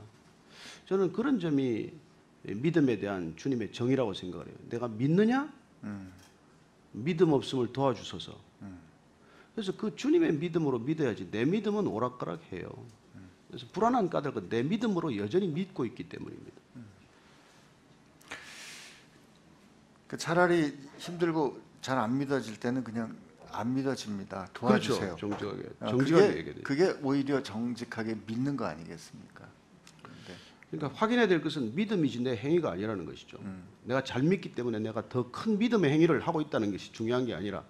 저는 그런 점이 믿음에 대한 주님의 정의라고 생각을 해요. 내가 믿느냐? 믿음 없음을 도와주소서. 그래서 그 주님의 믿음으로 믿어야지 내 믿음은 오락가락해요. 그래서 불안한 까닭은 내 믿음으로 여전히 믿고 있기 때문입니다.
그 차라리 힘들고 잘 안 믿어질 때는 그냥 안 믿어집니다. 도와주세요.
그렇죠. 정직하게
그게,
얘기해야 돼요.
그게 오히려 정직하게 믿는 거 아니겠습니까?
그러니까 확인해야 될 것은 믿음이지 내 행위가 아니라는 것이죠. 내가 잘 믿기 때문에 내가 더 큰 믿음의 행위를 하고 있다는 것이 중요한 게 아니라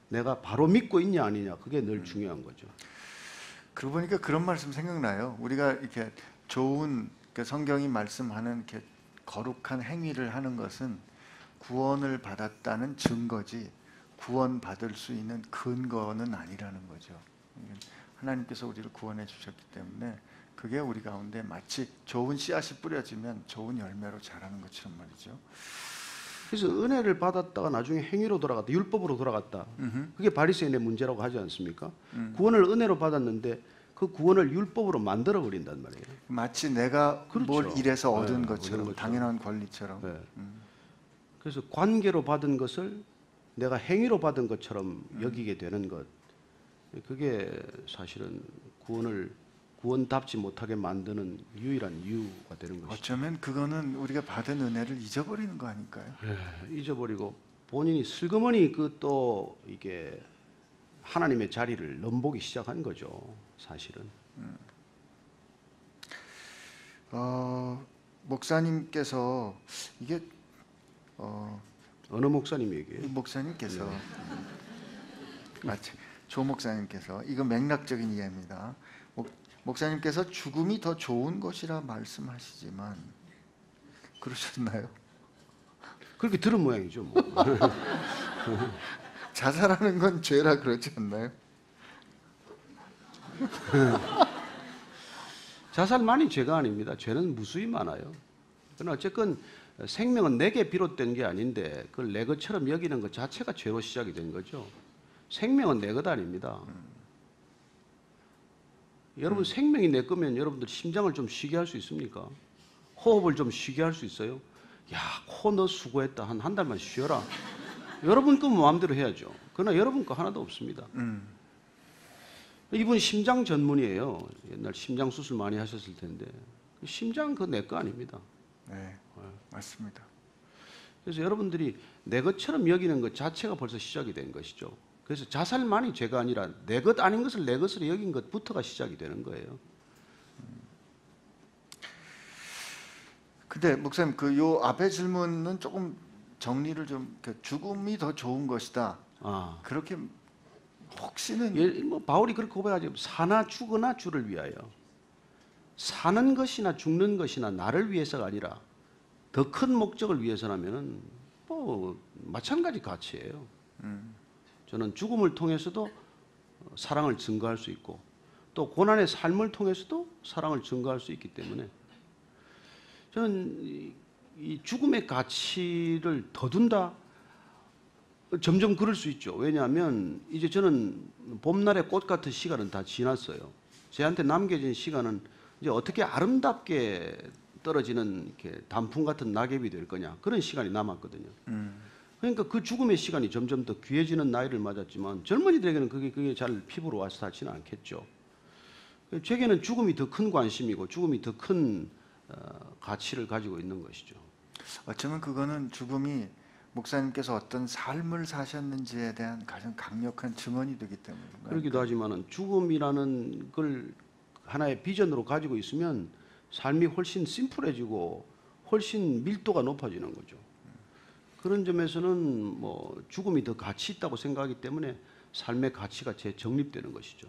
내가 바로 믿고 있냐 아니냐 그게 늘 중요한 거죠.
그러고 보니까 그런 말씀 생각나요. 우리가 이렇게 좋은 그 성경이 말씀하는 이렇게 거룩한 행위를 하는 것은 구원을 받았다는 증거지 구원받을 수 있는 근거는 아니라는 거죠. 하나님께서 우리를 구원해 주셨기 때문에 그게 우리 가운데 마치 좋은 씨앗이 뿌려지면 좋은 열매로 자라는 것처럼 말이죠.
그래서 은혜를 받았다가 나중에 행위로 돌아갔다, 율법으로 돌아갔다. 그게 바리새인의 문제라고 하지 않습니까? 구원을 은혜로 받았는데 그 구원을 율법으로 만들어 버린단 말이에요.
마치 내가
그렇죠.
뭘 일해서 얻은
네,
것처럼,
얻은 것처럼.
당연한 권리처럼.
네. 그래서 관계로 받은 것을 내가 행위로 받은 것처럼 여기게 되는 것. 그게 사실은 구원답지 못하게 만드는 유일한 이유가 되는 것이죠.
어쩌면 그거는 우리가 받은 은혜를 잊어버리는 거 아닐까요?
잊어버리고 본인이 슬그머니 그 또 이게 하나님의 자리를 넘보기 시작한 거죠. 사실은.
목사님께서 이게
어느 목사님 얘기예요?
목사님께서 마치 조 목사님께서 이거 맥락적인 이해입니다. 목사님께서 죽음이 더 좋은 것이라 말씀하시지만 그러셨나요?
그렇게 들은 모양이죠. 뭐.
자살하는 건 죄라 그러지 않나요?
자살만이 죄가 아닙니다. 죄는 무수히 많아요. 그러나 어쨌건 생명은 내게 비롯된 게 아닌데 그걸 내 것처럼 여기는 것 자체가 죄로 시작이 된 거죠. 생명은 내 것 아닙니다. 여러분 생명이 내 거면 여러분들 심장을 좀 쉬게 할 수 있습니까? 호흡을 좀 쉬게 할 수 있어요? 야, 코 너 수고했다. 한 달만 쉬어라. 여러분 거 마음대로 해야죠. 그러나 여러분 거 하나도 없습니다. 이분 심장 전문이에요. 옛날 심장 수술 많이 하셨을 텐데 심장 그 내 거 아닙니다.
네, 맞습니다.
그래서 여러분들이 내 것처럼 여기는 것 자체가 벌써 시작이 된 것이죠. 그래서 자살만이 죄가 아니라 내 것 아닌 것을 내 것으로 여긴 것부터가 시작이 되는 거예요.
근데 목사님 그 요 앞에 질문은 조금 정리를 좀 죽음이 더 좋은 것이다. 그렇게 혹시는
뭐 바울이 그렇게 고백하죠. 사나 죽으나 주를 위하여. 사는 것이나 죽는 것이나 나를 위해서가 아니라 더 큰 목적을 위해서라면은 뭐 마찬가지 가치예요. 저는 죽음을 통해서도 사랑을 증거할 수 있고 또 고난의 삶을 통해서도 사랑을 증거할 수 있기 때문에 저는 이 죽음의 가치를 더 둔다? 점점 그럴 수 있죠. 왜냐하면 이제 저는 봄날의 꽃 같은 시간은 다 지났어요. 저한테 남겨진 시간은 이제 어떻게 아름답게 떨어지는 이렇게 단풍 같은 낙엽이 될 거냐 그런 시간이 남았거든요. 그러니까 그 죽음의 시간이 점점 더 귀해지는 나이를 맞았지만 젊은이들에게는 그게 잘 피부로 와서 닿지는 않겠죠. 제게는 죽음이 더 큰 관심이고 죽음이 더 큰 가치를 가지고 있는 것이죠.
어쩌면 그거는 죽음이 목사님께서 어떤 삶을 사셨는지에 대한 가장 강력한 증언이 되기 때문인가요?
그러기도 하지만은 죽음이라는 걸 하나의 비전으로 가지고 있으면 삶이 훨씬 심플해지고 훨씬 밀도가 높아지는 거죠. 그런 점에서는 뭐 죽음이 더 가치 있다고 생각하기 때문에 삶의 가치가 재정립되는 것이죠.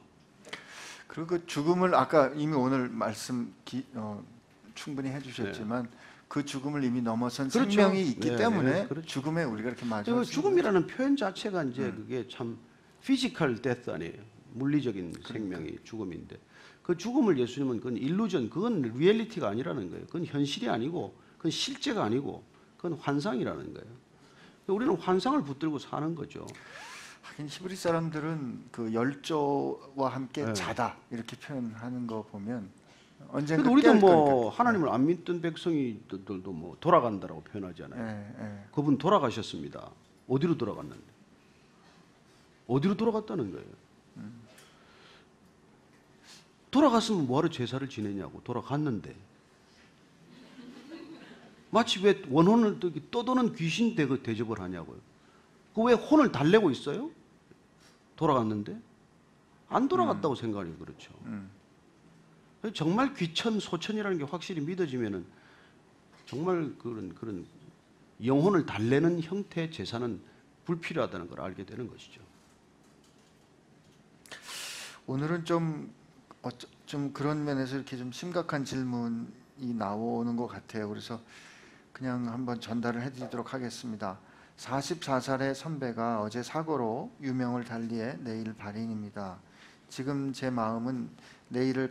그리고 그 죽음을 아까 이미 오늘 말씀 충분히 해주셨지만 그 죽음을 이미 넘어선
그렇죠.
생명이 있기
네,
때문에
네, 그렇죠.
죽음에 우리가 이렇게 마주할 수
죽음이라는 표현 자체가 이제 그게 참 피지컬 데스 아니에요. 물리적인 생명이 죽음인데 그 죽음을 예수님은 그건 일루전, 그건 리얼리티가 아니라는 거예요. 그건 현실이 아니고 그건 실제가 아니고 그건 환상이라는 거예요. 우리는 환상을 붙들고 사는 거죠.
하긴 히브리 사람들은 그 열조와 함께
네.
자다 이렇게 표현하는 거 보면 언젠가
그래도 우리도
깨알
뭐
거니까.
하나님을 안 믿던 백성이들도 뭐 돌아간다라고 표현하잖아요.
예.
그분 돌아가셨습니다. 어디로 돌아갔는데? 어디로 돌아갔다는 거예요? 돌아갔으면 뭐하러 제사를 지내냐고. 돌아갔는데 마치 왜 원혼을 떠도는 귀신 대접을 하냐고요. 그 왜 혼을 달래고 있어요? 돌아갔는데 안 돌아갔다고 생각하니 그렇죠. 정말 귀천 소천이라는 게 확실히 믿어지면은 정말 그런 영혼을 달래는 형태의 제사는 불필요하다는 걸 알게 되는 것이죠.
오늘은 좀 그런 면에서 이렇게 좀 심각한 질문이 나오는 것 같아요. 그래서 그냥 한번 전달을 해드리도록 하겠습니다. 44살의 선배가 어제 사고로 유명을 달리해 내일 발인입니다. 지금 제 마음은 내일을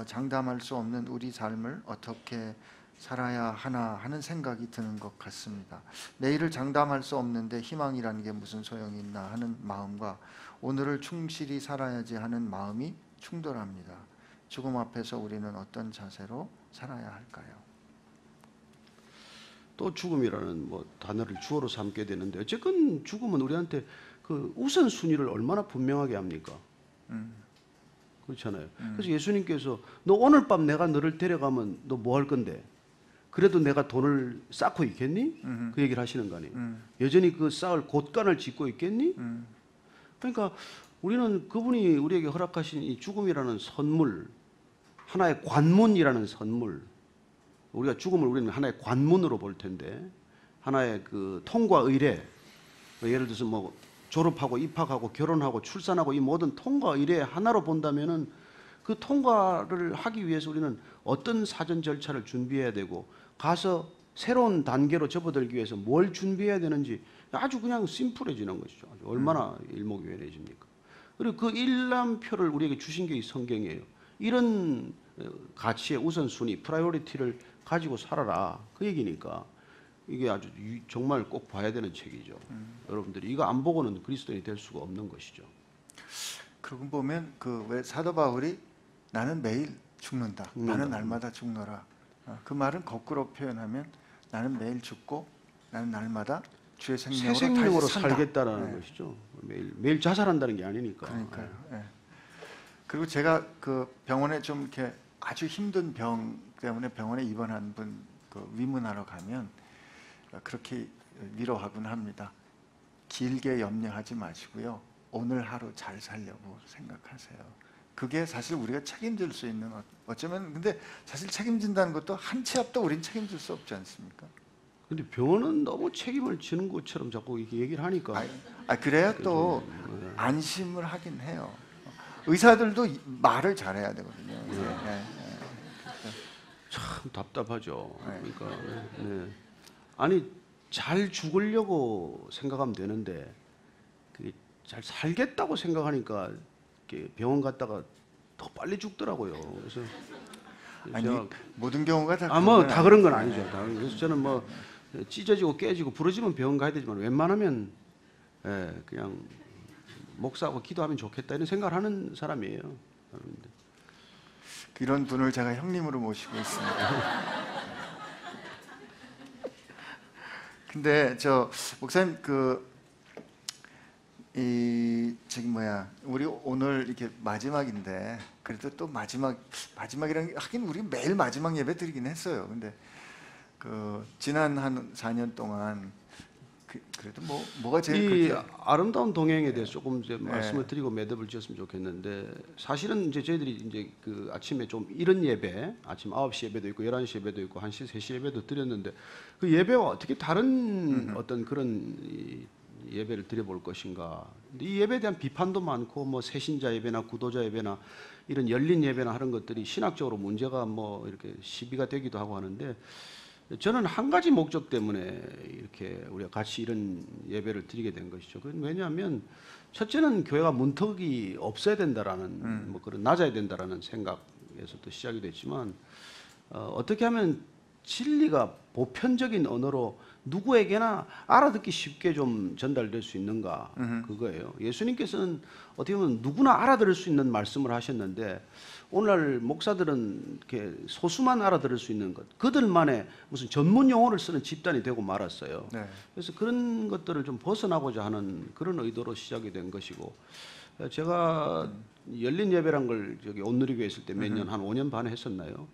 장담할 수 없는 우리 삶을 어떻게 살아야 하나 하는 생각이 드는 것 같습니다. 내일을 장담할 수 없는데 희망이라는 게 무슨 소용이 있나 하는 마음과 오늘을 충실히 살아야지 하는 마음이 충돌합니다. 죽음 앞에서 우리는 어떤 자세로 살아야 할까요?
또 죽음이라는 뭐 단어를 주어로 삼게 되는데 어쨌건 죽음은 우리한테 그 우선순위를 얼마나 분명하게 합니까? 그렇잖아요. 그래서 예수님께서 너 오늘 밤 내가 너를 데려가면 너 뭐 할 건데? 그래도 내가 돈을 쌓고 있겠니? 그 얘기를 하시는 거 아니에요. 여전히 그 쌓을 곳간을 짓고 있겠니? 그러니까 우리는 그분이 우리에게 허락하신 이 죽음이라는 선물, 하나의 관문이라는 선물, 우리가 죽음을 우리는 하나의 관문으로 볼 텐데 하나의 그 통과 의례, 예를 들어서 뭐 졸업하고 입학하고 결혼하고 출산하고 이 모든 통과 의례 하나로 본다면은 그 통과를 하기 위해서 우리는 어떤 사전 절차를 준비해야 되고 가서 새로운 단계로 접어들기 위해서 뭘 준비해야 되는지 아주 그냥 심플해지는 것이죠. 아주 얼마나 일목요연해집니까? 그리고 그 일람표를 우리에게 주신 게 이 성경이에요. 이런 가치의 우선순위, 프라이오리티를 가지고 살아라 그 얘기니까 이게 아주 정말 꼭 봐야 되는 책이죠. 여러분들이 이거 안 보고는 그리스도인이 될 수가 없는 것이죠.
그러고 보면 그 왜 사도 바울이 나는 매일 죽는다. 나는 날마다 죽노라. 그 말은 거꾸로 표현하면 나는 매일 죽고 나는 날마다 주의
새
생명으로,
생명으로
산다.
살겠다라는
네.
것이죠. 매일 자살한다는 게 아니니까.
그러니까요. 예. 그리고 제가 그 병원에 좀 이렇게 아주 힘든 병 때문에 병원에 입원한 분 그 위문하러 가면 그렇게 위로하곤 합니다. 길게 염려하지 마시고요. 오늘 하루 잘 살려고 생각하세요. 그게 사실 우리가 책임질 수 있는 어쩌면 근데 사실 책임진다는 것도 한 치 앞도 우린 책임질 수 없지 않습니까?
근데 병원은 너무 책임을 지는 것처럼 자꾸 이렇게 얘기를 하니까.
그래야 또 안심을 하긴 해요. 의사들도 말을 잘해야 되거든요.
참 답답하죠. 그러니까 아니 잘 죽으려고 생각하면 되는데 그게 잘 살겠다고 생각하니까 이렇게 병원 갔다가 더 빨리 죽더라고요. 그래서
아니
제가
모든 경우가 다
뭐 다 그런 건 아니죠. 그래서 저는 뭐 찢어지고 깨지고 부러지면 병원 가야 되지만 웬만하면 그냥 목사하고 기도하면 좋겠다 이런 생각을 하는 사람이에요. 여러분들.
이런 분을 제가 형님으로 모시고 있습니다. 근데 저 목사님 그 우리 오늘 이렇게 마지막인데 그래도 또 마지막이라는 게 하긴 우리 매일 마지막 예배 드리긴 했어요. 근데 그 지난 한 4년 동안 그래도 뭐가 제일
이 아름다운 동행에 대해서 조금 이제 말씀을 드리고 매듭을 지었으면 좋겠는데, 사실은 이제 저희들이 이제 그 아침에 좀 이른 예배, 아침 9시 예배도 있고 11시 예배도 있고 1시, 3시 예배도 드렸는데, 그 예배와 어떻게 다른 어떤 그런 예배를 드려볼 것인가. 근데 이 예배에 대한 비판도 많고, 뭐 새신자 예배나 구도자 예배나 이런 열린 예배나 하는 것들이 신학적으로 문제가 뭐 이렇게 시비가 되기도 하고 하는데, 저는 한 가지 목적 때문에 이렇게 우리가 같이 이런 예배를 드리게 된 것이죠. 그건 왜냐하면 첫째는 교회가 문턱이 없어야 된다라는 뭐 그런 낮아야 된다라는 생각에서도 시작이 됐지만, 어떻게 하면 진리가 보편적인 언어로 누구에게나 알아듣기 쉽게 좀 전달될 수 있는가, 그거예요. 예수님께서는 어떻게 보면 누구나 알아들을 수 있는 말씀을 하셨는데, 오늘날 목사들은 이렇게 소수만 알아들을 수 있는 것, 그들만의 무슨 전문 용어를 쓰는 집단이 되고 말았어요.
네.
그래서 그런 것들을 좀 벗어나고자 하는 그런 의도로 시작이 된 것이고, 제가 열린 예배란 걸 저기 온누리교회 있을 때 몇 년, 한 5년 반에 했었나요?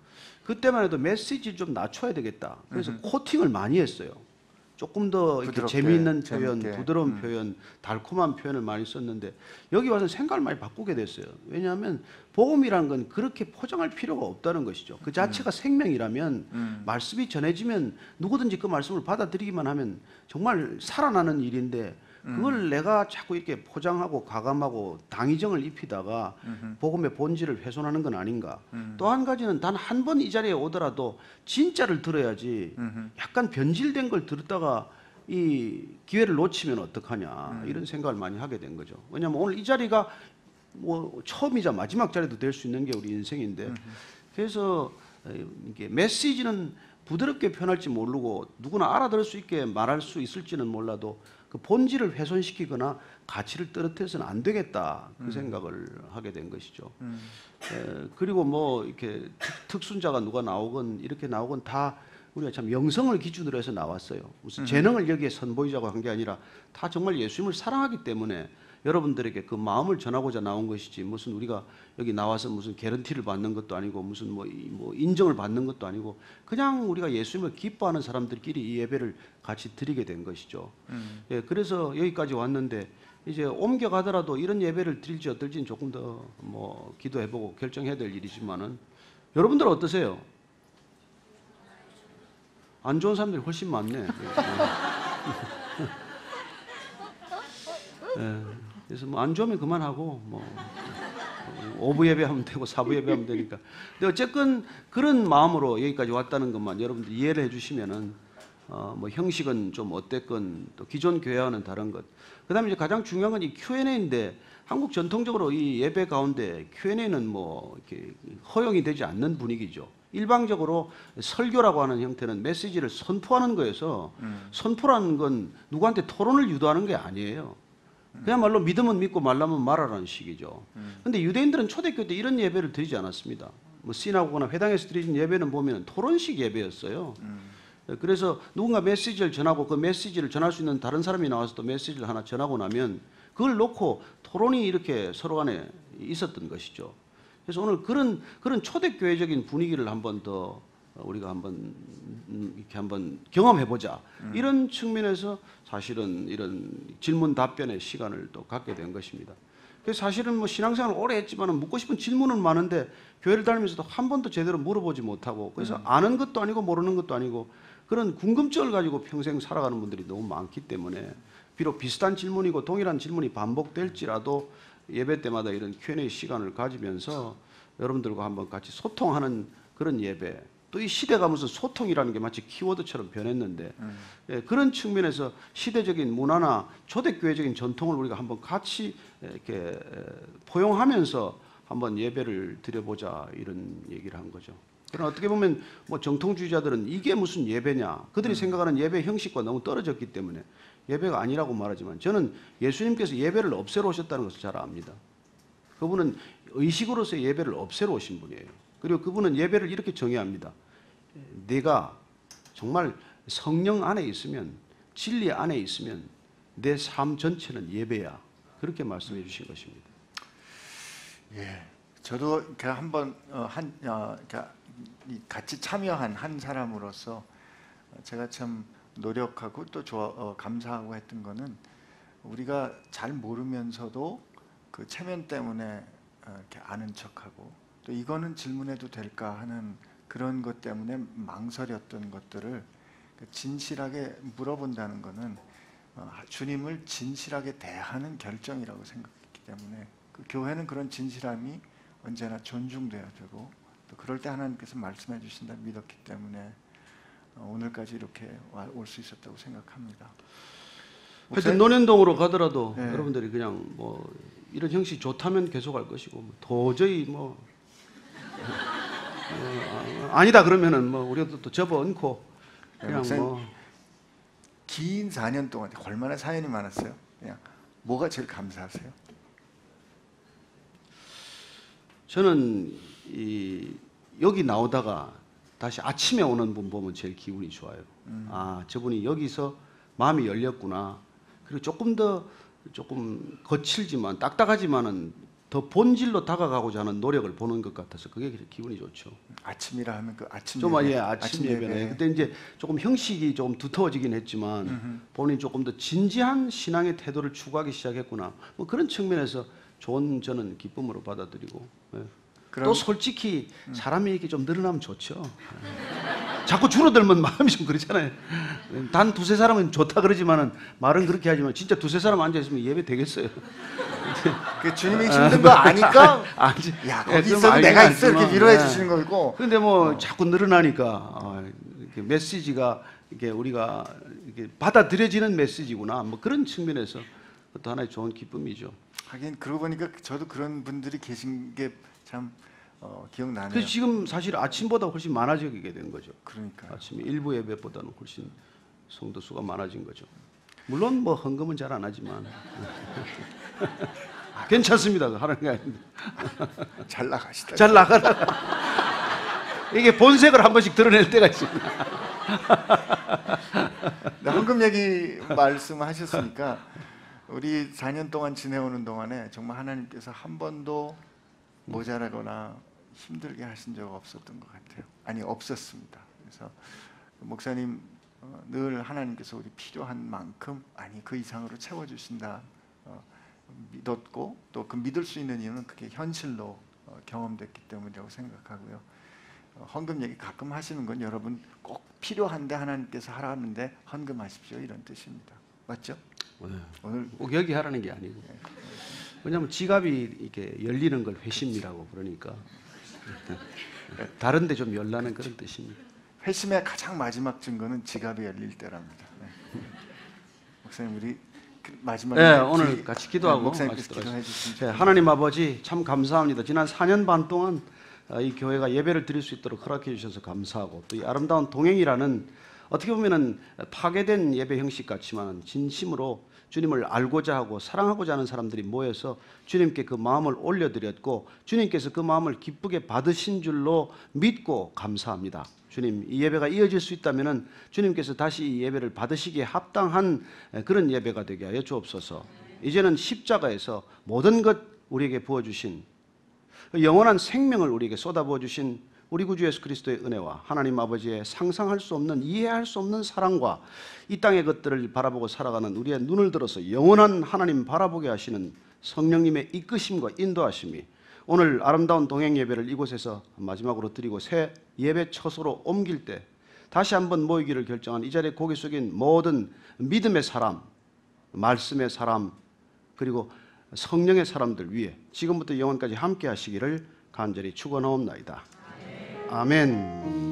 그때만 해도 메시지를 좀 낮춰야 되겠다. 그래서 코팅을 많이 했어요. 조금 더 이렇게 재미있는 표현, 부드러운 표현, 달콤한 표현을 많이 썼는데, 여기 와서 생각을 많이 바꾸게 됐어요. 왜냐하면 복음이라는 건 그렇게 포장할 필요가 없다는 것이죠. 그 자체가 생명이라면 말씀이 전해지면 누구든지 그 말씀을 받아들이기만 하면 정말 살아나는 일인데, 그걸 내가 자꾸 이렇게 포장하고 가감하고 당위정을 입히다가 복음의 본질을 훼손하는 건 아닌가. 또 한 가지는 단 한 번 이 자리에 오더라도 진짜를 들어야지, 약간 변질된 걸 들었다가 이 기회를 놓치면 어떡하냐, 이런 생각을 많이 하게 된 거죠. 왜냐하면 오늘 이 자리가 뭐 처음이자 마지막 자리도 될 수 있는 게 우리 인생인데, 그래서 이게 메시지는 부드럽게 표현할지 모르고 누구나 알아들을 수 있게 말할 수 있을지는 몰라도 그 본질을 훼손시키거나 가치를 떨어뜨려서는 안 되겠다, 그 생각을 하게 된 것이죠. 그리고 뭐 이렇게 특순자가 누가 나오건 이렇게 나오건 다 우리가 참 영성을 기준으로 해서 나왔어요. 무슨 재능을 여기에 선보이자고 한 게 아니라 다 정말 예수님을 사랑하기 때문에 여러분들에게 그 마음을 전하고자 나온 것이지, 무슨 우리가 여기 나와서 무슨 개런티를 받는 것도 아니고 무슨 뭐 인정을 받는 것도 아니고, 그냥 우리가 예수님을 기뻐하는 사람들끼리 이 예배를 같이 드리게 된 것이죠. 예, 그래서 여기까지 왔는데, 이제 옮겨가더라도 이런 예배를 드릴지 어떨지는 조금 더 뭐 기도해보고 결정해야 될 일이지만은, 여러분들은 어떠세요? 안 좋은 사람들이 훨씬 많네. 예, 그래서 뭐 안 좋으면 그만하고 뭐 5부 예배하면 되고 4부 예배하면 되니까. 근데 어쨌건 그런 마음으로 여기까지 왔다는 것만 여러분들 이해를 해주시면은, 뭐 형식은 좀 어땠건 또 기존 교회와는 다른 것. 그다음에 이제 가장 중요한 건 이 Q&A인데, 한국 전통적으로 이 예배 가운데 Q&A는 뭐 이렇게 허용이 되지 않는 분위기죠. 일방적으로 설교라고 하는 형태는 메시지를 선포하는 거여서, 선포라는 건 누구한테 토론을 유도하는 게 아니에요. 그야말로 믿으면 믿고 말라면 말하라는 식이죠. 근데 유대인들은 초대교 때 이런 예배를 드리지 않았습니다. 뭐 시나고거나 회당에서 드리는 예배는 보면 토론식 예배였어요. 그래서 누군가 메시지를 전하고 그 메시지를 전할 수 있는 다른 사람이 나와서 또 메시지를 하나 전하고 나면 그걸 놓고 토론이 이렇게 서로 간에 있었던 것이죠. 그래서 오늘 그런 초대교회적인 분위기를 한번 더 우리가 이렇게 한번 경험해보자, 이런 측면에서 사실은 이런 질문 답변의 시간을 또 갖게 된 것입니다. 그래서 사실은 뭐 신앙생활을 오래 했지만 묻고 싶은 질문은 많은데, 교회를 다니면서도 한 번도 제대로 물어보지 못하고, 그래서 아는 것도 아니고 모르는 것도 아니고 그런 궁금증을 가지고 평생 살아가는 분들이 너무 많기 때문에, 비록 비슷한 질문이고 동일한 질문이 반복될지라도 예배 때마다 이런 Q&A 시간을 가지면서 여러분들과 한번 같이 소통하는 그런 예배. 또 이 시대가 무슨 소통이라는 게 마치 키워드처럼 변했는데, 예, 그런 측면에서 시대적인 문화나 초대교회적인 전통을 우리가 한번 같이 이렇게 포용하면서 한번 예배를 드려보자, 이런 얘기를 한 거죠. 그러나 어떻게 보면 뭐 정통주의자들은 이게 무슨 예배냐, 그들이 생각하는 예배 형식과 너무 떨어졌기 때문에 예배가 아니라고 말하지만, 저는 예수님께서 예배를 없애러 오셨다는 것을 잘 압니다. 그분은 의식으로서의 예배를 없애러 오신 분이에요. 그리고 그분은 예배를 이렇게 정의합니다. 내가 정말 성령 안에 있으면, 진리 안에 있으면 내 삶 전체는 예배야. 그렇게 말씀해 주신 것입니다.
예, 저도 이렇게 한번 같이 참여한 한 사람으로서 제가 참 노력하고 또 감사하고 했던 거는 우리가 잘 모르면서도 그 체면 때문에 이렇게 아는 척하고 또 이거는 질문해도 될까 하는 그런 것 때문에 망설였던 것들을 진실하게 물어본다는 것은 주님을 진실하게 대하는 결정이라고 생각했기 때문에 그 교회는 그런 진실함이 언제나 존중돼야 되고 또 그럴 때 하나님께서 말씀해 주신다 믿었기 때문에 오늘까지 이렇게 올 수 있었다고 생각합니다.
하여튼 논현동으로 가더라도
네.
여러분들이 그냥 뭐 이런 형식이 좋다면 계속할 것이고 도저히 아니다 그러면은 우리가 또 접어 얹고 그냥
긴 4년 동안 얼마나 사연이 많았어요. 그냥 뭐가 제일 감사하세요?
저는 여기 나오다가 다시 아침에 오는 분 보면 제일 기분이 좋아요. 아, 저분이 여기서 마음이 열렸구나. 그리고 조금 거칠지만 딱딱하지만은 더 본질로 다가가고자 하는 노력을 보는 것 같아서 그게 기분이 좋죠.
아침이라 하면 그 아침
좀
예배,
아침 예배네. 그때 이제 조금 형식이 조금 두터워지긴 했지만 본인이 조금 더 진지한 신앙의 태도를 추구하기 시작했구나. 뭐 그런 측면에서 좋은 저는 기쁨으로 받아들이고. 예. 또 솔직히 사람이 이렇게 좀 늘어나면 좋죠. 자꾸 줄어들면 마음이 좀 그렇잖아요. 단 두세 사람은 좋다 그러지만은 말은 그렇게 하지만 진짜 두세 사람 앉아 있으면 예배 되겠어요.
그 주님이 힘든 거 아니까 야 거기 있어도 내가 있어 이렇게 위로해 주시는 거고.
그런데 자꾸 늘어나니까 이렇게 메시지가 이렇게 우리가 이렇게 받아들여지는 메시지구나. 뭐 그런 측면에서 또 하나의 좋은 기쁨이죠.
하긴 그러고 보니까 저도 그런 분들이 계신 게 참 기억나네요.
그래서 지금 사실 아침보다 훨씬 많아지게 된 거죠.
그러니까
아침에 일부 예배보다는 훨씬 성도 수가 많아진 거죠. 물론 헌금은 잘 안 하지만 괜찮습니다. 하는 게 아닌데
잘 나가시다.
잘 나가다가 이게 본색을 한 번씩 드러낼 때가 있습니다.
헌금 얘기 말씀하셨으니까 우리 4년 동안 지내오는 동안에 정말 하나님께서 한 번도 모자라거나 힘들게 하신 적 없었던 것 같아요. 아니 없었습니다. 그래서 목사님 늘 하나님께서 우리 필요한 만큼 아니 그 이상으로 채워주신다 믿었고 또 그 믿을 수 있는 이유는 그게 현실로 경험됐기 때문이라고 생각하고요. 헌금 얘기 가끔 하시는 건 여러분 꼭 필요한데 하나님께서 하라는데 헌금하십시오 이런 뜻입니다. 맞죠?
네.
오늘
꼭 여기 하라는 게 아니고 왜냐하면 지갑이 이렇게 열리는 걸 회심이라고 그러니까 다른데 좀 열라는 그런 뜻입니다.
회심의 가장 마지막 증거는 지갑이 열릴 때랍니다. 네. 목사님 우리 마지막에
네, 오늘 같이 기도하고
목사님께서 기도해 주시면
하나님 아버지 참 감사합니다. 지난 4년 반 동안 이 교회가 예배를 드릴 수 있도록 허락해 주셔서 감사하고 또 이 아름다운 동행이라는 어떻게 보면은 파괴된 예배 형식 같지만 진심으로 주님을 알고자 하고 사랑하고자 하는 사람들이 모여서 주님께 그 마음을 올려드렸고 주님께서 그 마음을 기쁘게 받으신 줄로 믿고 감사합니다. 주님, 이 예배가 이어질 수 있다면은 주님께서 다시 이 예배를 받으시기에 합당한 그런 예배가 되게 하여 주옵소서. 이제는 십자가에서 모든 것 우리에게 부어주신 영원한 생명을 우리에게 쏟아부어 주신 우리 구주 예수 그리스도의 은혜와 하나님 아버지의 상상할 수 없는 이해할 수 없는 사랑과 이 땅의 것들을 바라보고 살아가는 우리의 눈을 들어서 영원한 하나님 바라보게 하시는 성령님의 이끄심과 인도하심이 오늘 아름다운 동행 예배를 이곳에서 마지막으로 드리고 새 예배 처소로 옮길 때 다시 한번 모이기를 결정한 이 자리에 고개 숙인 모든 믿음의 사람, 말씀의 사람 그리고 성령의 사람들 위해 지금부터 영원까지 함께 하시기를 간절히 축원하옵나이다. 아멘.